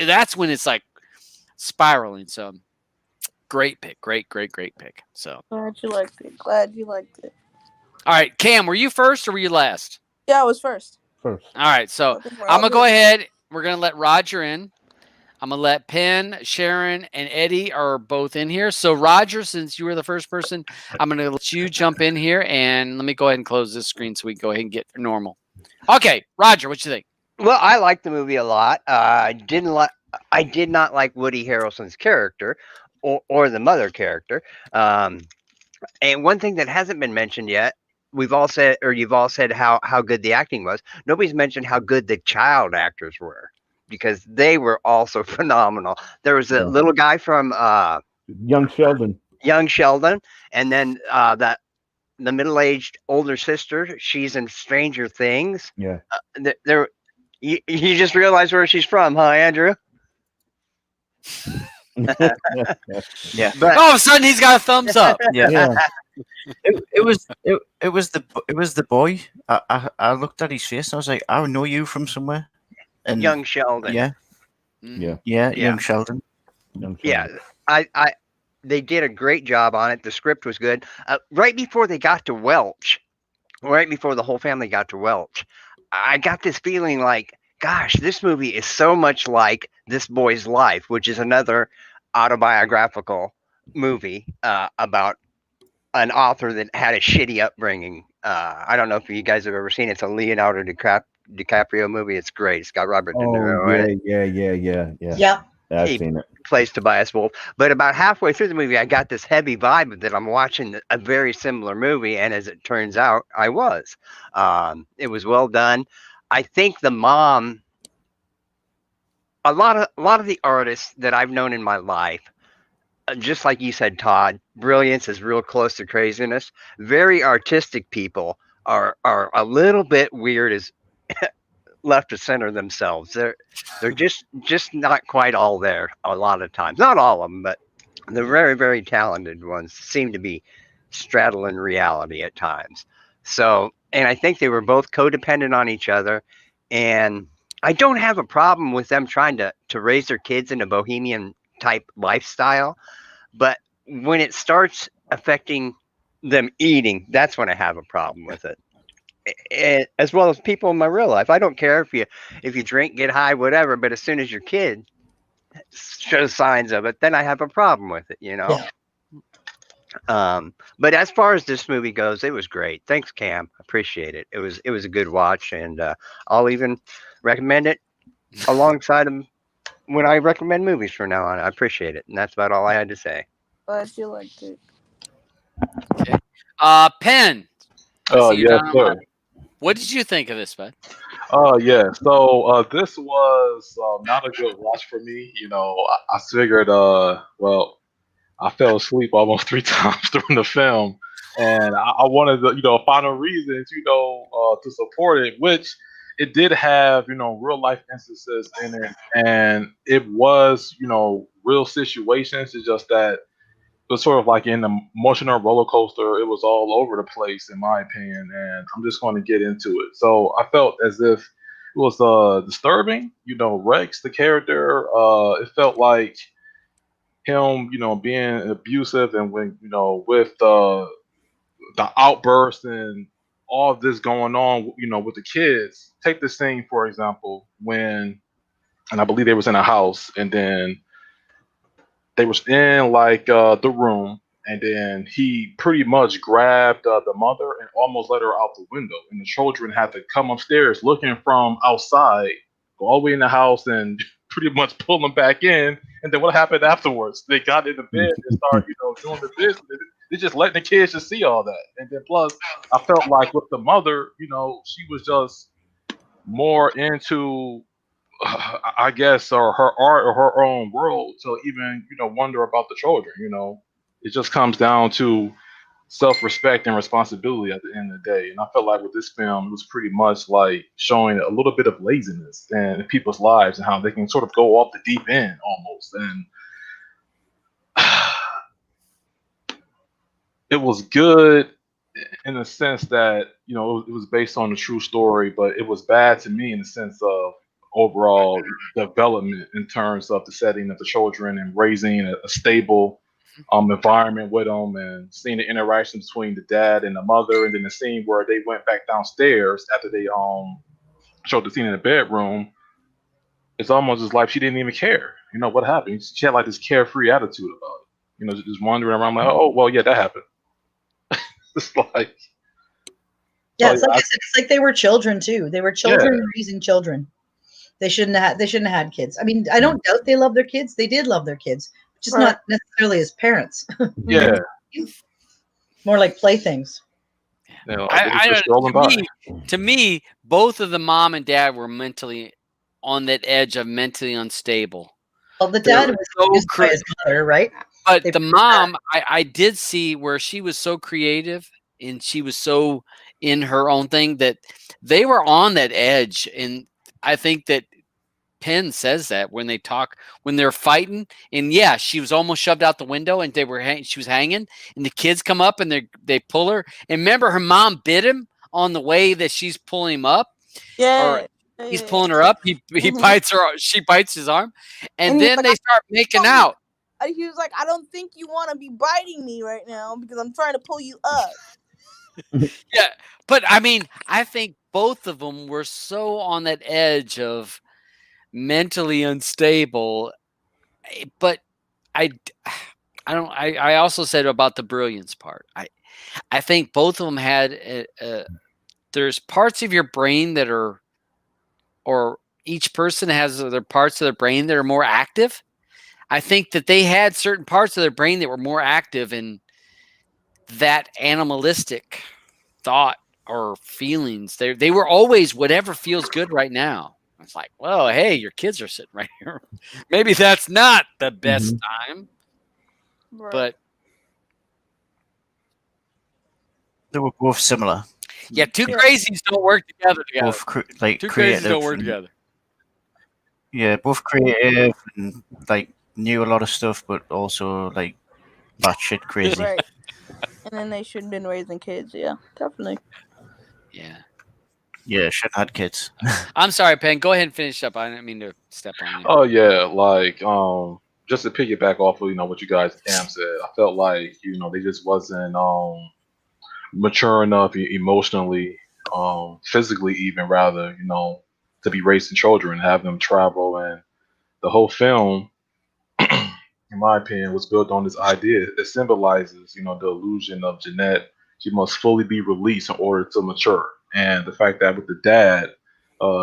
that's when it's like, spiraling. So great pick, great pick. So Glad you liked it. Glad you liked it. all right, Cam, were you first or were you last? Yeah, I was first. First. All right, so I think we're I'm all gonna go good. ahead. We're gonna let Roger in. I'm gonna let Penn, Sharon, and Eddie are both in here. So Roger, since you were the first person, I'm gonna let you jump in here, and let me go ahead and close this screen so we can go ahead and get normal. Okay, Roger, what you think? Well, I liked the movie a lot. I did not like Woody Harrelson's character, or the mother character. Um, and one thing that hasn't been mentioned yet, we've all said, or you've all said how good the acting was. Nobody's mentioned how good the child actors were, because they were also phenomenal. There was a Yeah. little guy from Young Sheldon. Young Sheldon, and then the middle-aged older sister. She's in Stranger Things. Yeah. There, you just realize where she's from, huh, Andrew? Yeah. But All of a sudden, he's got a thumbs up. Yeah. Yeah. It was the boy. I looked at his face and I was like, I know you from somewhere. And Young Sheldon. yeah, Yeah. Yeah. young Sheldon. Young Yeah, Sheldon. they did a great job on it. The script was good. Right before they got to Welch, right before the whole family got to Welch, I got this feeling like, gosh, this movie is so much like This Boy's Life, which is another autobiographical movie about an author that had a shitty upbringing. I don't know if you guys have ever seen it. It's a Leonardo DiCaprio movie. It's great. It's got Robert De Oh Niro in it. yeah. Yeah. I've He seen it. plays Tobias Wolff. But about halfway through the movie, I got this heavy vibe that I'm watching a very similar movie, and as it turns out, I was. It was well done. I think the mom, a lot of the artists that I've known in my life, just like you said, Todd, brilliance is real close to craziness. Very artistic people are a little bit weird as left to center themselves. They're just not quite all there a lot of times. Not all of them, but the very, very talented ones seem to be straddling reality at times. So, and I think they were both codependent on each other. And I don't have a problem with them trying to raise their kids in a bohemian type lifestyle. But when it starts affecting them eating, that's when I have a problem with it. As well as people in my real life. I don't care if you drink, get high, whatever, but as soon as your kid shows signs of it, then I have a problem with it, you know. Yeah. But as far as this movie goes, it was great. Thanks, Cam. Appreciate it. It was a good watch, and I'll even recommend it alongside them when I recommend movies from now on. I appreciate it, and that's about all I had to say. Glad you liked it. Okay. Penn. I Oh, see you yes, down on sir. my- What did you think of this, bud? Yeah. So this was not a good watch for me. You know, I figured. Well, I fell asleep almost 3 times during the film, and I wanted to, find a reasons, to support it, which it did have, real life instances in it, and it was, real situations. It's just that it was sort of like in the emotional roller coaster. It was all over the place, in my opinion, and I'm just going to get into it. So I felt as if it was disturbing. Rex, the character, it felt like him, being abusive, and when with the outburst and all of this going on, with the kids. Take the scene for example, when, and I believe they was in a house, and then they was in like the room, and then he pretty much grabbed the mother and almost let her out the window, and the children had to come upstairs looking from outside, go all the way in the house, and pretty much pull them back in. And then what happened afterwards? They got in the bed and started, doing the business. They just letting the kids just see all that. And then plus, I felt like with the mother, she was just more into I guess, or her art or her own world to even, wonder about the children. It just comes down to self-respect and responsibility at the end of the day. And I felt like with this film, it was pretty much like showing a little bit of laziness in people's lives and how they can sort of go off the deep end almost. And it was good in the sense that, it was based on a true story, but it was bad to me in the sense of overall development in terms of the setting of the children and raising a stable environment with them, and seeing the interaction between the dad and the mother, and then the scene where they went back downstairs after they showed the scene in the bedroom. It's almost as like she didn't even care. You know what happened? She had like this carefree attitude about it. You know, just wandering around like, oh well, yeah, that happened. It's like, Yeah, oh it's yeah, like I said, it's like they were children too. They were children raising children. They shouldn't have had kids. I mean, I don't doubt they love their kids. They did love their kids, just Right. not necessarily as parents. yeah. More like playthings. You know, they I just don't. scrolling by. To me, both of the mom and dad were mentally on that edge of mentally unstable. Well, the They dad were was so used by his mother, right? But They the proved mom, I did see where she was so creative and she was so in her own thing that they were on that edge. And I think that Penn says that when they talk, when they're fighting, and yeah, she was almost shoved out the window, and she was hanging, and the kids come up and they pull her. And remember, her mom bit him on the way that she's pulling him up, or Yeah. he's pulling her up. He bites her. She bites his arm, and he's then like, they start making out. he was like, I don't think you want to be biting me right now because I'm trying to pull you up. Yeah, but I mean, I think both of them were so on that edge of mentally unstable. But I don't. I also said about the brilliance part. I think both of them had. There's parts of your brain that are, or each person has their parts of their brain that are more active. I think that they had certain parts of their brain that were more active in that animalistic thought or feelings. They were always whatever feels good right now. It's like, well, hey, your kids are sitting right here. Maybe that's not the best time, but They were both similar. yeah, two crazies don't work together. Both Two creative. crazies don't work together. Yeah, both creative and like knew a lot of stuff, but also like batshit crazy. Right. And then they shouldn't have been raising kids. Yeah, definitely. Yeah. Yeah, shouldn't have had kids. I'm sorry, Penn. Go ahead and finish up. I didn't mean to step on you. Oh yeah, like just to piggyback off of what you guys Cam said, I felt like they just wasn't mature enough emotionally, physically even rather, to be raising children, have them travel, and the whole film, in my opinion, was built on this idea. It symbolizes, the illusion of Jeanette. She must fully be released in order to mature, and the fact that with the dad,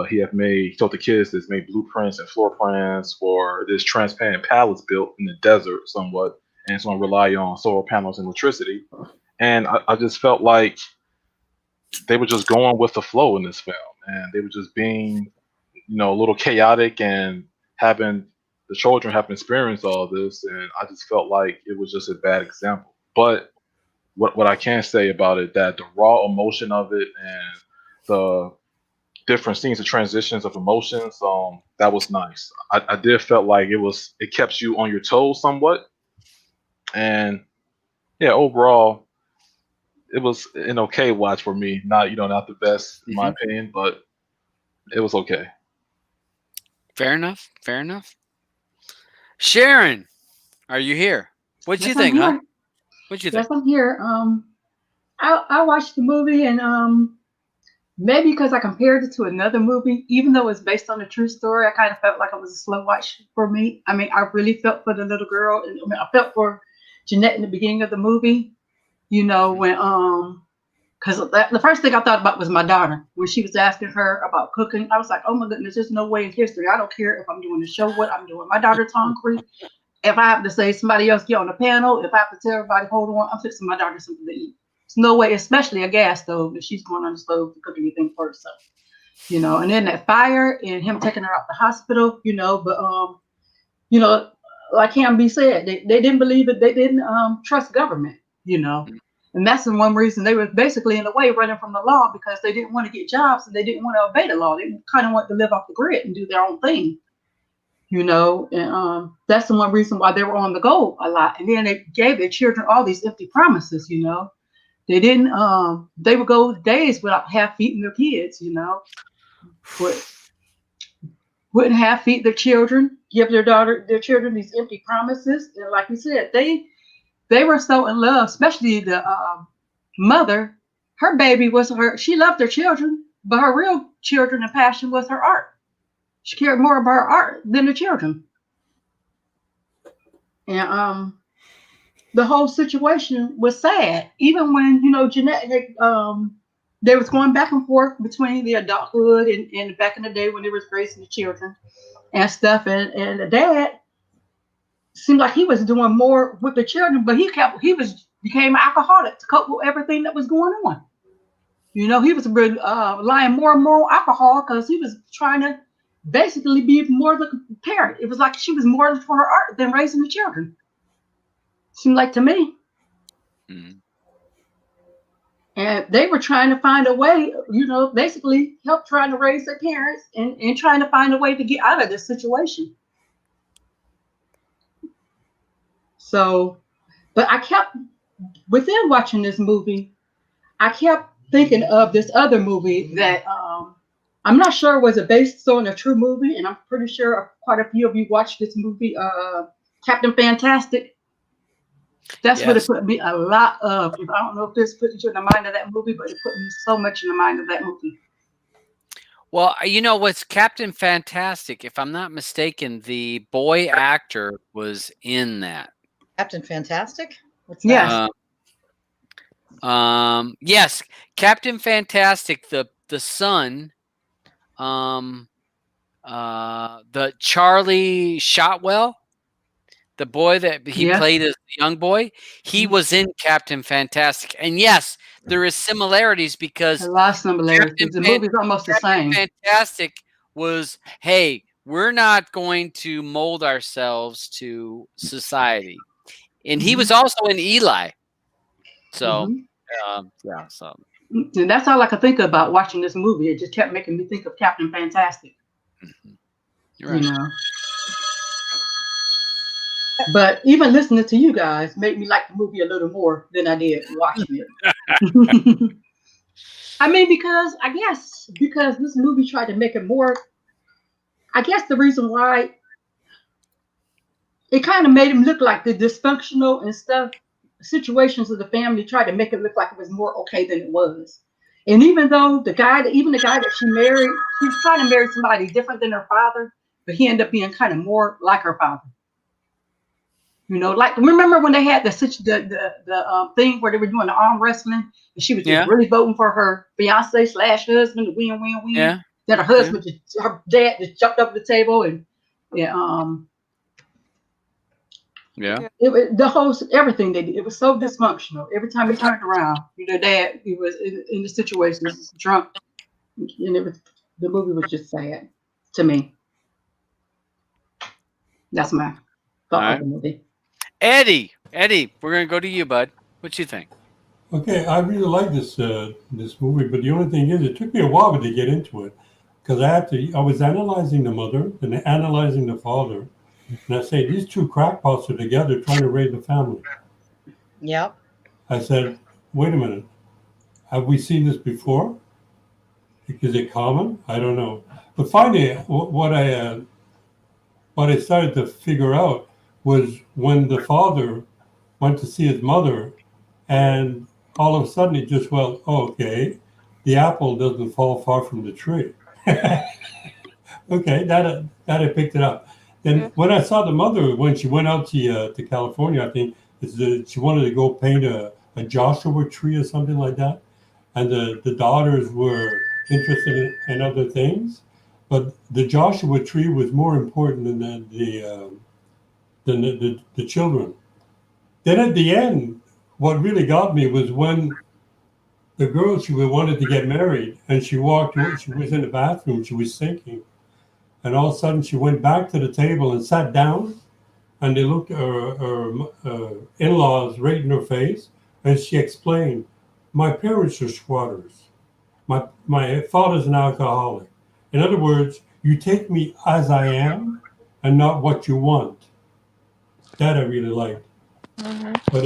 he told the kids this made blueprints and floor plans for this transparent palace built in the desert, somewhat, and it's going to rely on solar panels and electricity. And I just felt like they were just going with the flow in this film, and they were just being, a little chaotic and having the children have experienced all this, and I just felt like it was just a bad example. But what I can say about it, that the raw emotion of it and the different scenes of transitions of emotions, that was nice. I did felt like it kept you on your toes somewhat, and yeah, overall it was an okay watch for me. Not the best in my opinion, but it was okay. Fair enough. Fair enough. Sharon, are you here? What'd you Yes, think, I'm huh? here. What'd you Yes, think? I'm here. I watched the movie, and maybe because I compared it to another movie, even though it's based on a true story, I kind of felt like it was a slow watch for me. I mean, I really felt for the little girl, and I felt for Jeanette in the beginning of the movie. When because the first thing I thought about was my daughter when she was asking her about cooking. I was like, oh my goodness, there's no way in history. I don't care if I'm doing a show, what I'm doing. My daughter's hungry. If I have to say somebody else get on the panel, if I have to tell everybody, hold on, I'm fixing my daughter something to eat. There's no way, especially a gas stove, if she's going on the stove to cook anything for herself. And then that fire and him taking her out the hospital, but like Cam B said, they didn't believe it, they didn't trust government, And that's the one reason they were basically in a way running from the law, because they didn't want to get jobs and they didn't want to obey the law. They kind of wanted to live off the grid and do their own thing. And that's the one reason why they were on the go a lot. And then they gave their children all these empty promises, They didn't, they would go days without half feeding their kids, But wouldn't have feed their children, give their children these empty promises. And like you said, they were so in love, especially the mother. Her baby was her. She loved her children, but her real children and passion was her art. She cared more about her art than the children. And the whole situation was sad. Even when, you know, Jeanette had, they was going back and forth between the adulthood and back in the day when they was raising the children and stuff. And the dad seemed like he was doing more with the children, but became alcoholic to cope with everything that was going on. You know, he was relying more and more on alcohol because he was trying to basically be more the parent. It was like she was more for her art than raising the children. Seemed like to me. Mm-hmm. And they were trying to find a way, you know, basically help trying to raise their parents and trying to find a way to get out of this situation. So, but I kept, within watching this movie, I kept thinking of this other movie that I'm not sure was it based on a true movie, and I'm pretty sure quite a few of you watched this movie, Captain Fantastic. That's what it put me a lot of. I don't know if this put you in the mind of that movie, but it put me so much in the mind of that movie. Well, you know what's Captain Fantastic? If I'm not mistaken, the boy actor was in that. Captain Fantastic? What's that? Yes, Captain Fantastic. The son, the Charlie Shotwell, the boy that he played as the young boy, he was in Captain Fantastic. And yes, there is similarities because a lot of similarities. The movie's almost the same. Fantastic was, hey, we're not going to mold ourselves to society. And he was also in Eli. So, yeah. So, and that's all I could think about watching this movie. It just kept making me think of Captain Fantastic. You're right. You know. But even listening to you guys made me like the movie a little more than I did watching it. I mean, because this movie tried to make it more. I guess the reason why it kind of made him look like the dysfunctional and stuff situations of the family tried to make it look like it was more okay than it was. And even though the guy that she married, she was trying to marry somebody different than her father, but he ended up being kind of more like her father. You know, like remember when they had the thing where they were doing the arm wrestling and she was just really voting for her fiance / husband to win. Yeah. Then her husband, her dad just jumped up the table and the whole everything they did, it was so dysfunctional. Every time he turned around, the dad, he was in the situation, he was drunk, and the movie was just sad to me. That's my thought of the movie. Eddie, we're gonna go to you, bud. What you think? Okay, I really like this this movie, but the only thing is, it took me a while to get into it because I was analyzing the mother and analyzing the father, and I say these two crackpots are together trying to raise a family. Yep. I said, wait a minute, have we seen this before? Is it common? I don't know. But finally, what I started to figure out was when the father went to see his mother, and all of a sudden it just went, oh, okay, the apple doesn't fall far from the tree. Okay, that I picked it up. Then when I saw the mother, when she went out to California, I think she wanted to go paint a Joshua tree or something like that. And the daughters were interested in other things. But the Joshua tree was more important than the children. Then at the end, what really got me was when the girl, she wanted to get married, and she was in the bathroom, she was thinking, and all of a sudden she went back to the table and sat down, and they looked at her in-laws right in her face, and she explained, my parents are squatters. My father's an alcoholic. In other words, you take me as I am and not what you want. That I really liked. But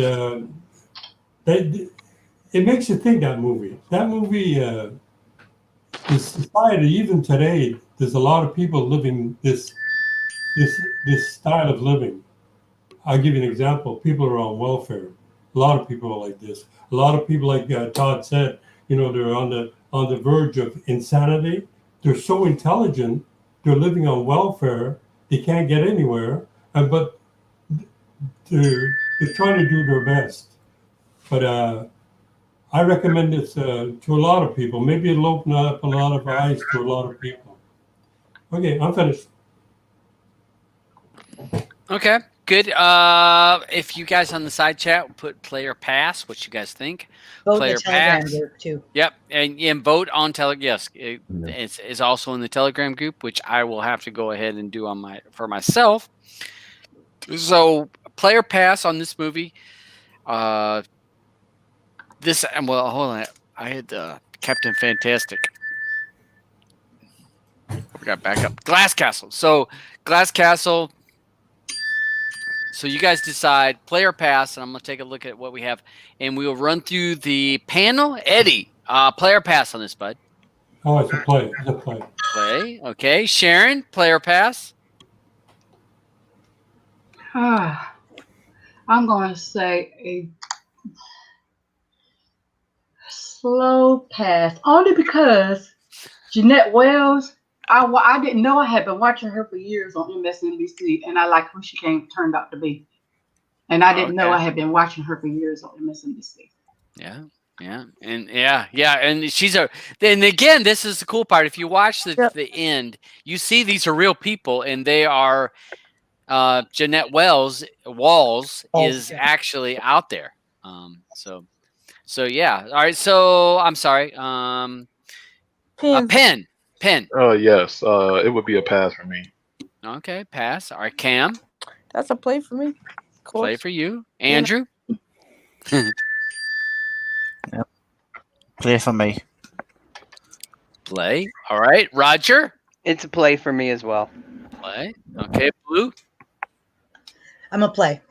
it makes you think, that movie. That movie, the society, even today, there's a lot of people living this style of living. I'll give you an example. People are on welfare. A lot of people are like this. A lot of people, like Todd said, they're on the verge of insanity. They're so intelligent. They're living on welfare. They can't get anywhere, but they're trying to do their best. But I recommend this to a lot of people. Maybe it'll open up a lot of eyes to a lot of people. Okay, I'm finished. Okay, good. If you guys on the side chat put player pass, what you guys think? Vote in Player the Telegram pass. group too. Yep, and vote on Telegram. Yes, it's also in the Telegram group, which I will have to go ahead and do for myself. So player pass on this movie. Hold on. I had Captain Fantastic. We got back up. Glass Castle. So Glass Castle. So you guys decide player pass, and I'm gonna take a look at what we have, and we will run through the panel. Eddie, player pass on this, bud. Oh, it's a play. It's a play. Play. Okay. Sharon, player pass. I'm going to say a slow pass, only because Jeanette Wells, I didn't know. I had been watching her for years on MSNBC, and I like who she turned out to be. And I didn't know I had been watching her for years on MSNBC. Yeah. And and again, this is the cool part. If you watch the end, you see these are real people, and they are Jeanette Walls is actually out there. So yeah. All right. So I'm sorry. Pen. Oh yes. It would be a pass for me. Okay, pass. All right, Cam. That's a play for me. Play for you, Andrew. Yep. Play for me. Play. All right, Roger. It's a play for me as well. Play. Okay, Blue. I'm a play.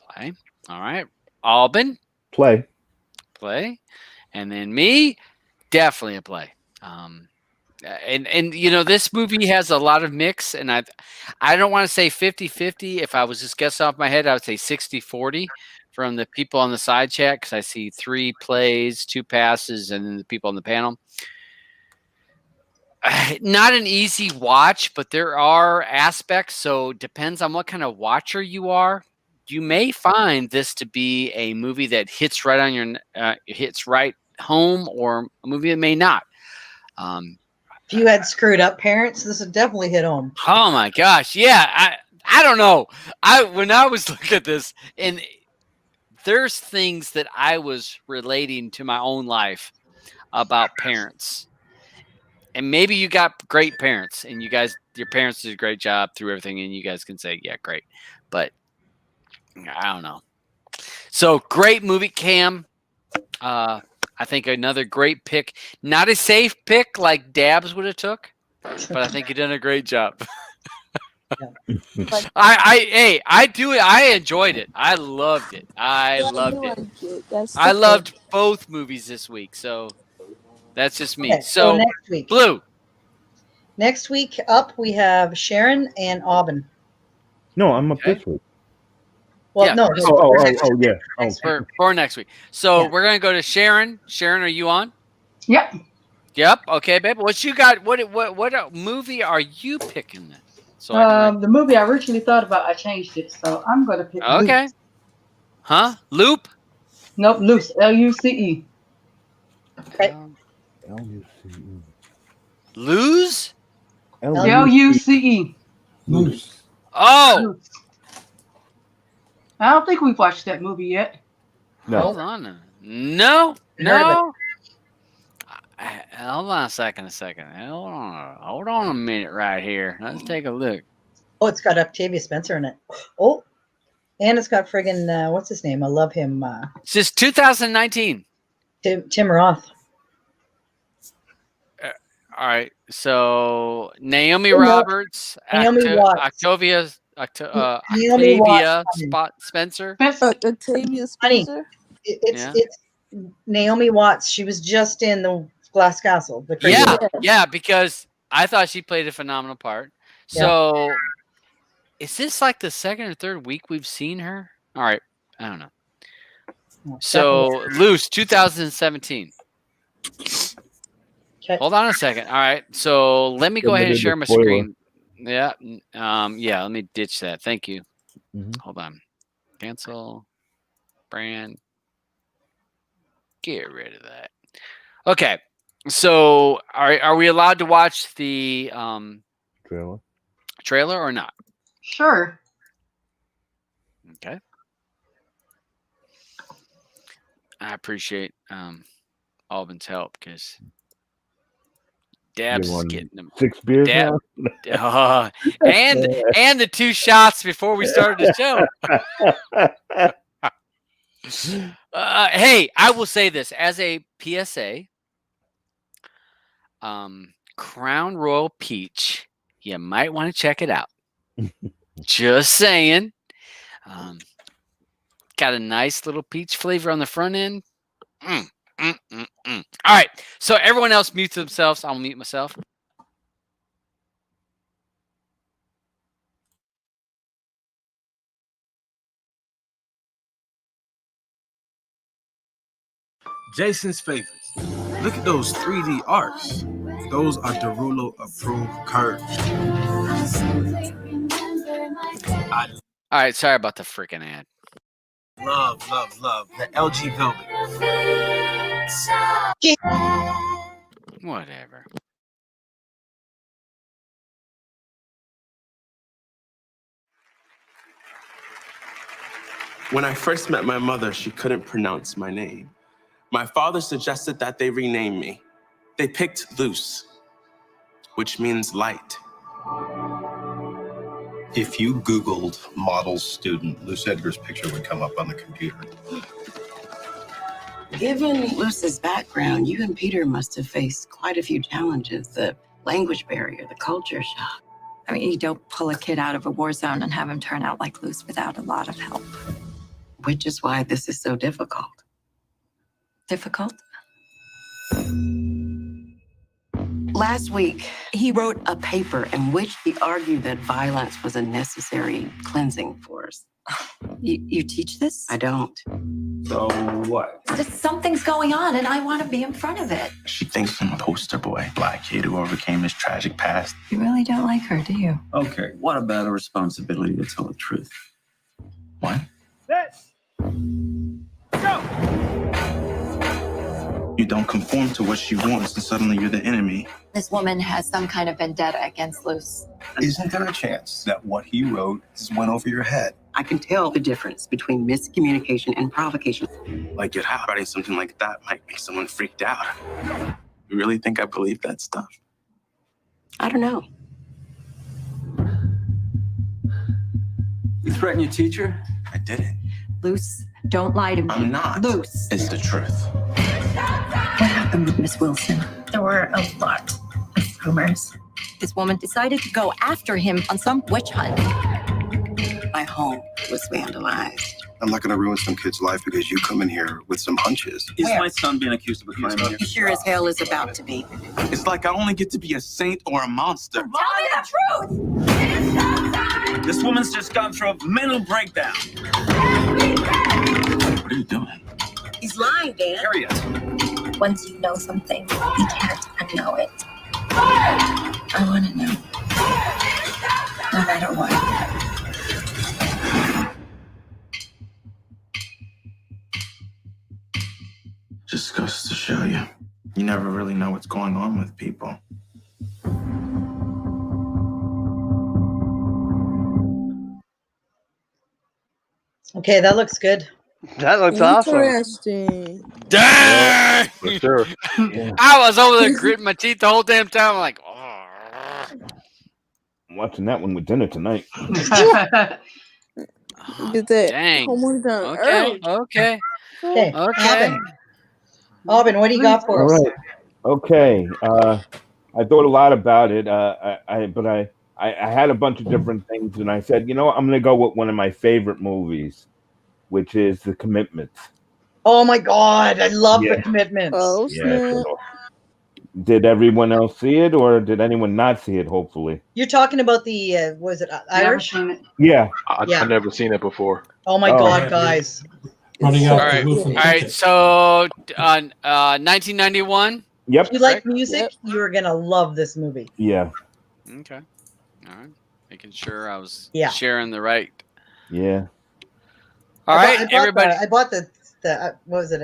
Play. All right, Alban. Play. And then me, definitely a play. And this movie has a lot of mix, and I don't want to say 50-50. If I was just guessing off my head, I would say 60-40 from the people on the side chat, because I see 3 plays, 2 passes, and then the people on the panel. Not an easy watch, but there are aspects, so it depends on what kind of watcher you are. You may find this to be a movie that hits right on your hits right home, or a movie that may not. If you had screwed up parents, this would definitely hit home. Oh my gosh, yeah. I don't know. When I was looking at this, and there's things that I was relating to my own life about parents. And maybe you got great parents, and your parents did a great job through everything, and you guys can say, yeah, great. But I don't know. So great movie, Cam. I think another great pick. Not a safe pick like Dabs would have took, but I think you did a great job. I enjoyed it. I loved it. I loved both movies this week. So that's just me. Okay, so next week. Blue. Next week up, we have Sharon and Aubin. No, I'm up this week. Well, Yeah. no. Yeah. For next week. So we're gonna go to Sharon. Sharon, are you on? Yep. Yep. Okay, babe. What you got? What movie are you picking then? So the movie I originally thought about, I changed it, so I'm gonna pick. Okay. Loose. Huh? Loop? Nope. Loose. L-U-C-E. Okay. Lose? L-U-C-E. Loose. Oh. Loose. I don't think we've watched that movie yet. No. Hold on. No. Hold on a second. Hold on a minute right here. Let's take a look. Oh, it's got Octavia Spencer in it. Oh, and it's got friggin' what's his name? I love him. It's just 2019. Tim Roth. All right. So Naomi Roberts, Naomi Watts. Octavia Spencer. Octavia Spencer. It's Naomi Watts. She was just in the Glass Castle. Yeah, because I thought she played a phenomenal part. So, is this like the second or third week we've seen her? All right, I don't know. So, Loose, 2017. Okay. Hold on a second. All right, so let me go ahead and share my screen. Yeah, Let me ditch that. Thank you. Hold on. Cancel. Brand. Get rid of that. Okay. So are we allowed to watch the trailer or not? Sure. Okay. I appreciate Alvin's help because Dabs is getting them 6 beers now. and the 2 shots before we started the show. Hey, I will say this as a PSA. Crown Royal Peach. You might want to check it out. Just saying. Got a nice little peach flavor on the front end. All right. So everyone else mute themselves. I'll mute myself. Jason's favorites. Look at those 3D arts. Those are Derulo approved curves. All right, sorry about the freaking ad. Love the LG Velvet. Whatever. When I first met my mother, she couldn't pronounce my name. My father suggested that they rename me. They picked Luce, which means light. If you Googled model student, Luce Edgar's picture would come up on the computer. Given Luce's background, you and Peter must have faced quite a few challenges. The language barrier, the culture shock. I mean, you don't pull a kid out of a war zone and have him turn out like Luce without a lot of help. Which is why this is so difficult. Difficult? Last week, he wrote a paper in which he argued that violence was a necessary cleansing force. You teach this? I don't. So what? Just something's going on and I want to be in front of it. She thinks I'm a poster boy, black kid who overcame his tragic past. You really don't like her, do you? Okay, what about a responsibility to tell the truth? What? Let's go. You don't conform to what she wants, and suddenly you're the enemy. This woman has some kind of vendetta against Luce. Isn't there a chance that what he wrote just went over your head? I can tell the difference between miscommunication and provocation. Like you're writing something like that might make someone freaked out. You really think I believe that stuff? I don't know. You threaten your teacher? I didn't. Luce, don't lie to me. I'm not. Luce. It's the truth. What happened with Miss Wilson? There were a lot of rumors. This woman decided to go after him on some witch hunt. My home was vandalized. I'm not going to ruin some kid's life because you come in here with some hunches. Is my son being accused of a crime here? He sure as hell is about to be. It's like I only get to be a saint or a monster. Tell me the truth! This woman's just gone through a mental breakdown. What are you doing? He's lying, Dan. Harriet. Once you know something, you can't unknow it. I want to know. No matter what. Just goes to show you. You never really know what's going on with people. Okay, that looks good. That looks awesome. Interesting. Dang! For sure. I was over there gritting my teeth the whole damn time. I'm like, oh. I'm watching that one with dinner tonight. Get that Dang. homework done Okay. early. Okay. Okay, Okay. Aubin, what do you got for All us? right. Okay. I thought a lot about it. But I had a bunch of different things, and I said, you know what? I'm going to go with one of my favorite movies, which is The Commitments. Oh my God, I love Yeah. The Commitments. Oh, Yeah. snap. So Did everyone else see it, or did anyone not see it? Hopefully. You're talking about the was it Irish? Yeah. Yeah. I never seen it before. Oh my God, guys! Running All out right, the Wilson all right. ticket. So, 1991. Yep. If you like music, you're gonna love this movie. Yeah. Okay. All right. Making sure I was Yeah. sharing the right. Yeah. All right, everybody. I bought the what was it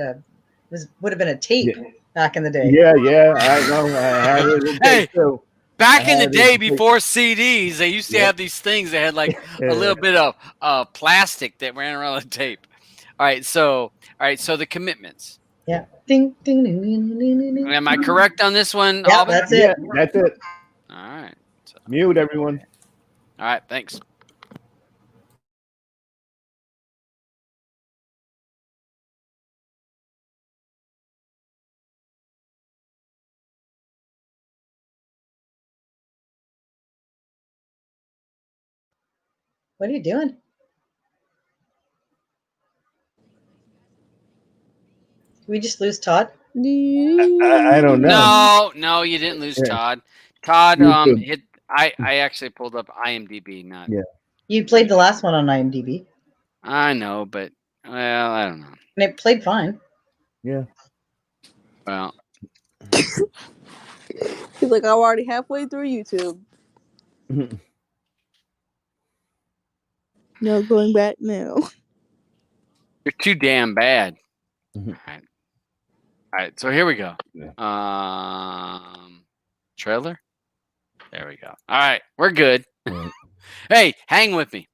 would have been a tape back in the day. Yeah. Yeah. I know. I had it in Hey, tape too. back I in the had it day in tape. before CDs, they used to Yep. have these things that had like a little bit of plastic that ran around the tape. All right, so the commitments. Yeah. Ding ding ding ding ding ding. ding. Am I correct on this one? Yeah, Alvin? that's it. Yeah, that's it. All right. Mute everyone. All right, thanks. What are you doing? Did we just lose Todd? I don't know. No, you didn't lose Yeah. Todd. Todd YouTube. hit I actually pulled up IMDb, not Yeah. You played the last one on IMDb, I know, but well, I don't know. and it played fine. Yeah. Well, He's like, I'm already halfway through YouTube. No going back now. you're too damn bad. Mhm. All right, so here we go. Yeah. Trailer. There we go. All right, we're good. Right. Hey, hang with me.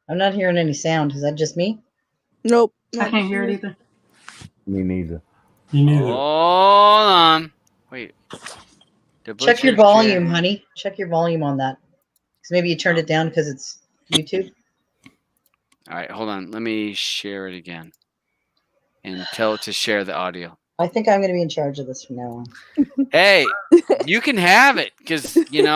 I'm not hearing any sound. Is that just me? Nope. I can't hear it either. Me neither. Me neither. Hold on. Wait. Check your volume, honey. Check your volume on that. Because maybe you turned it down because it's YouTube. All right, hold on. Let me share it again and tell it to share the audio. I think I'm going to be in charge of this from now on. Hey, you can have it because, your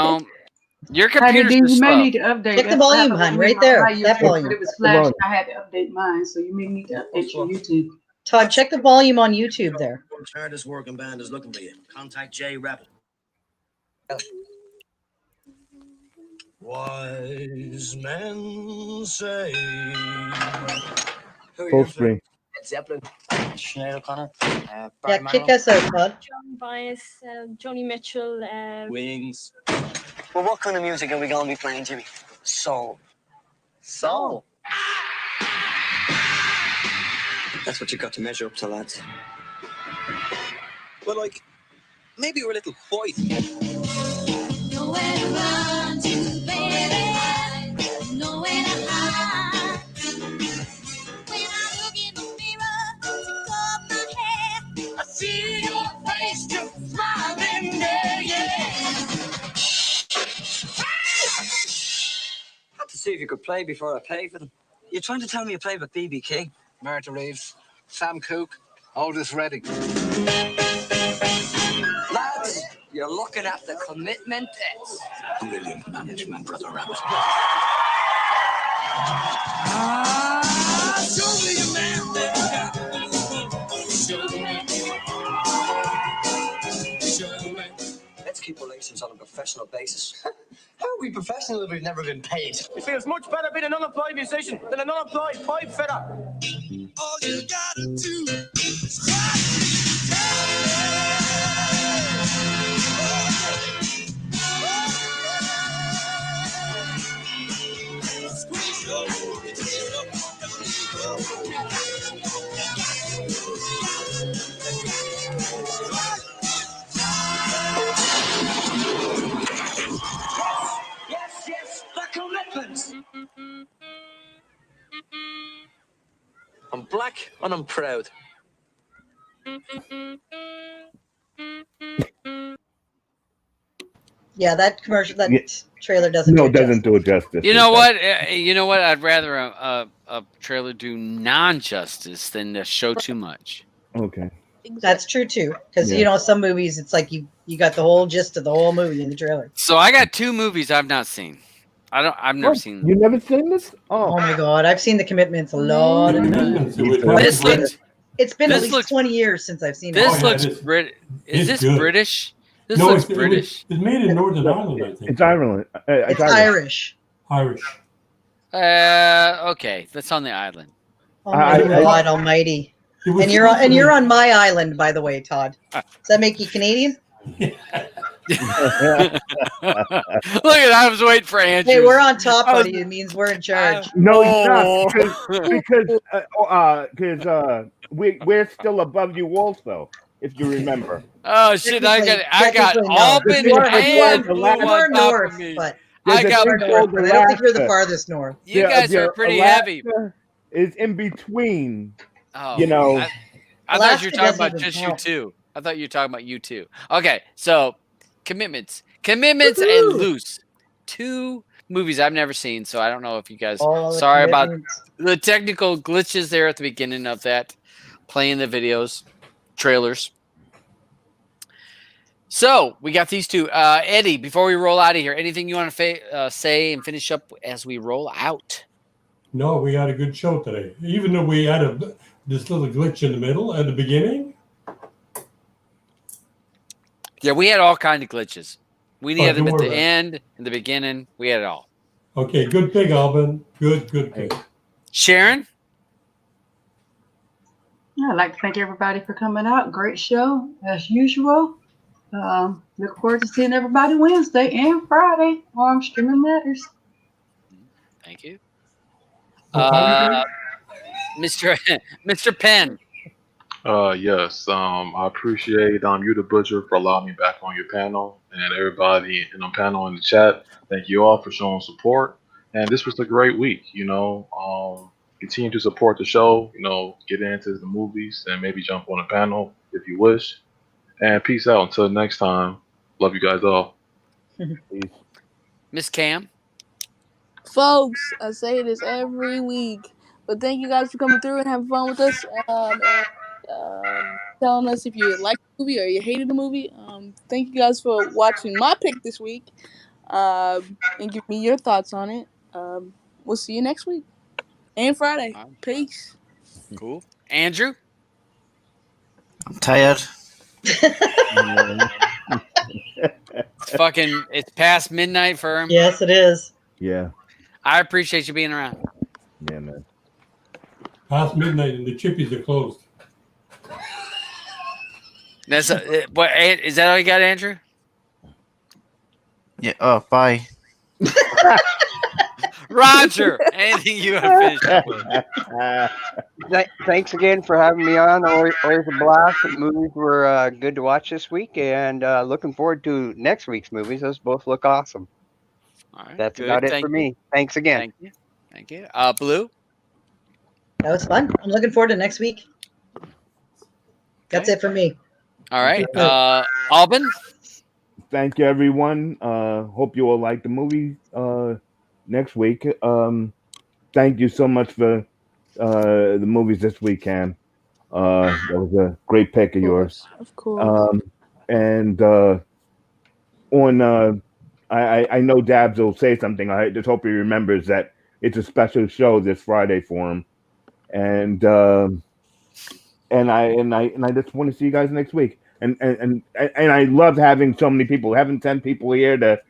Honey, computer's you may slow. need to update. Check the That's what volume, happened hon, with right my there. YouTube, That volume. But it was The volume. flashed. I had to update mine, so you may need to update your YouTube. Todd, check the volume on YouTube there. Hardest working band is looking for you. Contact Jay Rebel. Wise men say. Full screen. Zeppelin. Sinead O'Connor. Yeah, kick us out, Todd. John Bias, Joni Mitchell. Wings. Well, what kind of music are we going to be playing, Jimmy? Soul. Soul? That's what you got to measure up to, lads. Well, like, maybe we're a little white. Nowhere to run to, baby. Nowhere to hide. When I look in the mirror to comb my hair, I see your face just smiling there, yeah. Had to see if you could play before I pay for them. You're trying to tell me you play with B.B. King? Martha Reeves, Sam Cooke, Otis Redding. Lads, you're looking at the commitment debts. Brilliant management, Brother Rabbit. Show me a man that show me. Let's keep relations on a professional basis. How are we professional if we've never been paid? It feels much better being an unemployed musician than an unemployed pipe fitter. All you gotta do is try. Yes, the commitment. I'm black and I'm proud. Yeah, that commercial, that Yeah. trailer doesn't. No, do it doesn't do it justice. You know what? I'd rather a trailer do non-justice than to show too much. Okay. That's true too, because Yeah. some movies it's like you got the whole gist of the whole movie in the trailer. So I got two movies I've not seen. I've never seen. You never seen this? Oh Oh, my God, I've seen The Commitments a lot The of times. Commitments. It was But This looks. it's been at This least looks. 20 years since I've seen This it. looks this- Brit. Is it's this good. British? This No, looks it's British. it's made in Northern Ireland, I think. it's Ireland. It's Irish. Irish. Okay, that's on the island. Oh my God Almighty! And you're on my island, by the way, Todd. Does that make you Canadian? Look at I was waiting for Andrew. Hey, we're on top, buddy. It means we're in charge. No, it's not because we're still above you also, if you remember. Oh shit! I got Technically, no. Albany You are- and you Blue are on top north, of me. but I got you're north, but I don't think you're the farthest north. You guys are pretty heavy. Is in between. Oh, You know, I thought Alaska you were talking doesn't about even just you count. two. I thought you were talking about you two. Okay, so commitments and Loose, 2 movies I've never seen, so I don't know if you guys. All the Sorry about Commitments. the technical glitches there at the beginning of that, playing the videos, trailers. So we got these 2. Eddie, before we roll out of here, anything you want to say and finish up as we roll out? No, we had a good show today. Even though we had this little glitch in the middle at the beginning. Yeah, we had all kind of glitches. We Oh, had them don't at worry the about it. end, in the beginning. We had it all. Okay, good pick, Alban. Good pick. Sharon? I'd like to thank everybody for coming out. Great show, as usual. Look forward to seeing everybody Wednesday and Friday on Streaming Matters. Thank you. Okay. Mr. Penn. Yes. I appreciate you, the Butcher, for allowing me back on your panel, and everybody in the panel in the chat. Thank you all for showing support. And this was a great week. Continue to support the show. Get into the movies and maybe jump on a panel if you wish. And peace out until next time. Love you guys all. Miss Cam. Folks, I say this every week, but thank you guys for coming through and having fun with us, and telling us if you liked the movie or you hated the movie. Thank you guys for watching my pick this week, and give me your thoughts on it. We'll see you next week and Friday. Peace. Cool. Andrew? I'm tired. It's past midnight for him. Yes, it is. Yeah. I appreciate you being around. Yeah, man. Past midnight and the chippies are closed. That's what is that all you got, Andrew? Yeah. Oh, bye. Roger, anything you have finished up with? Thanks again for having me on. Always a blast. The movies were good to watch this week, and looking forward to next week's movies. Those both look awesome. All right, That's good. about it Thank for you. me. Thanks again. Thank you. Thank you. Blue? That was fun. I'm looking forward to next week. That's it for me. All right. Alban? Thank you, everyone. Hope you all like the movie next week. Thank you so much for the movies this week, Cam. That was a great pick of yours. Of course. And I know Dabs will say something. I just hope he remembers that it's a special show this Friday for him. And I just want to see you guys next week. And I love having so many people. Having 10 people here to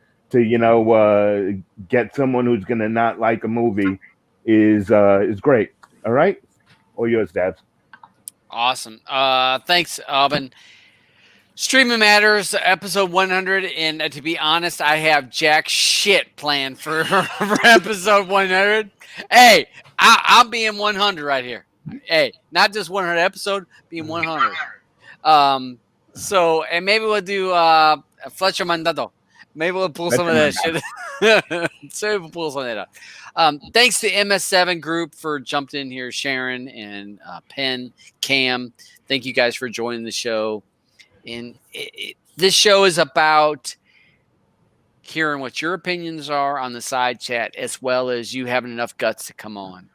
get someone who's gonna not like a movie is great. All right, all yours, Dabs. Awesome. Thanks, Alban. Streaming Matters, episode 100. And to be honest, I have jack shit planned for episode 100. Hey, I'm being 100 right here. Hey, not just 100 episode, being 100. So, and maybe we'll do Fletcher Mandado. Maybe we'll pull some of that shit. So we'll pull some of that up. Thanks to MS7 Group for jumping in here, Sharon and Penn, Cam. Thank you guys for joining the show. And this show is about hearing what your opinions are on the side chat, as well as you having enough guts to come on.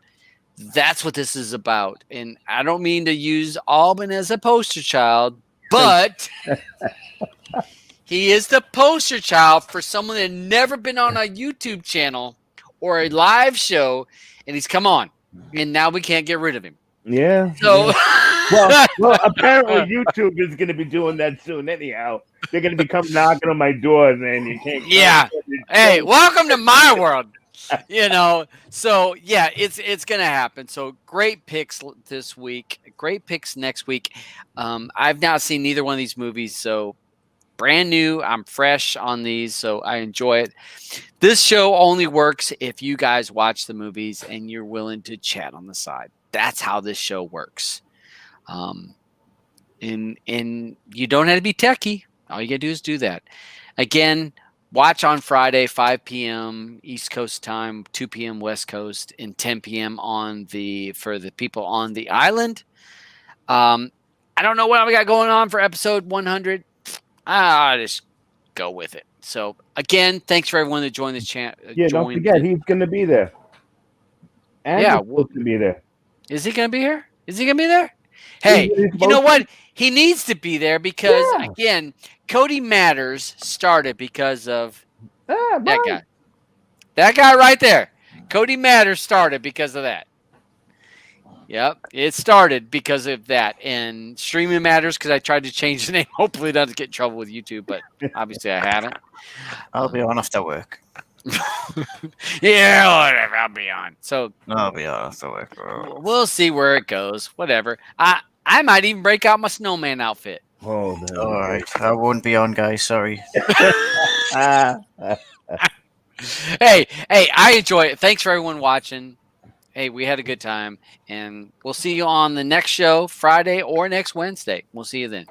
That's what this is about. And I don't mean to use Alban as a poster child, but He is the poster child for someone that had never been on a YouTube channel or a live show, and he's come on, and now we can't get rid of him. Yeah. So, well, apparently YouTube is going to be doing that soon. Anyhow, they're going to be coming knocking on my doors, and you can't. yeah. Hey, welcome to my world. So yeah, it's gonna happen. So great picks this week, great picks next week. I've not seen neither one of these movies, so brand new. I'm fresh on these, so I enjoy it. This show only works if you guys watch the movies and you're willing to chat on the side. That's how this show works. And you don't have to be techie. All you gotta do is do that. Again, watch on Friday, 5 p.m. East Coast time, 2 p.m. West Coast, and 10 p.m. for the people on the island. I don't know what we got going on for episode 100. I'll just go with it. So again, thanks for everyone that joined this channel. Yeah, don't forget he's going to be there. And Yeah, he's supposed to be there. Is he going to be here? Is he going to be there? Hey, you know what? He needs to be there because, again, Cody Matters started because of that guy. That guy right there. Cody Matters started because of that. Yep, it started because of that. And Streaming Matters because I tried to change the name. Hopefully it doesn't get in trouble with YouTube, but obviously I haven't. I'll be on after work. Yeah, whatever. I'll be on. So I'll be on after work. We'll see where it goes. Whatever. I might even break out my snowman outfit. Oh, man. All right. I won't be on, guys. Sorry. Hey, I enjoy it. Thanks for everyone watching. Hey, we had a good time, and we'll see you on the next show, Friday or next Wednesday. We'll see you then.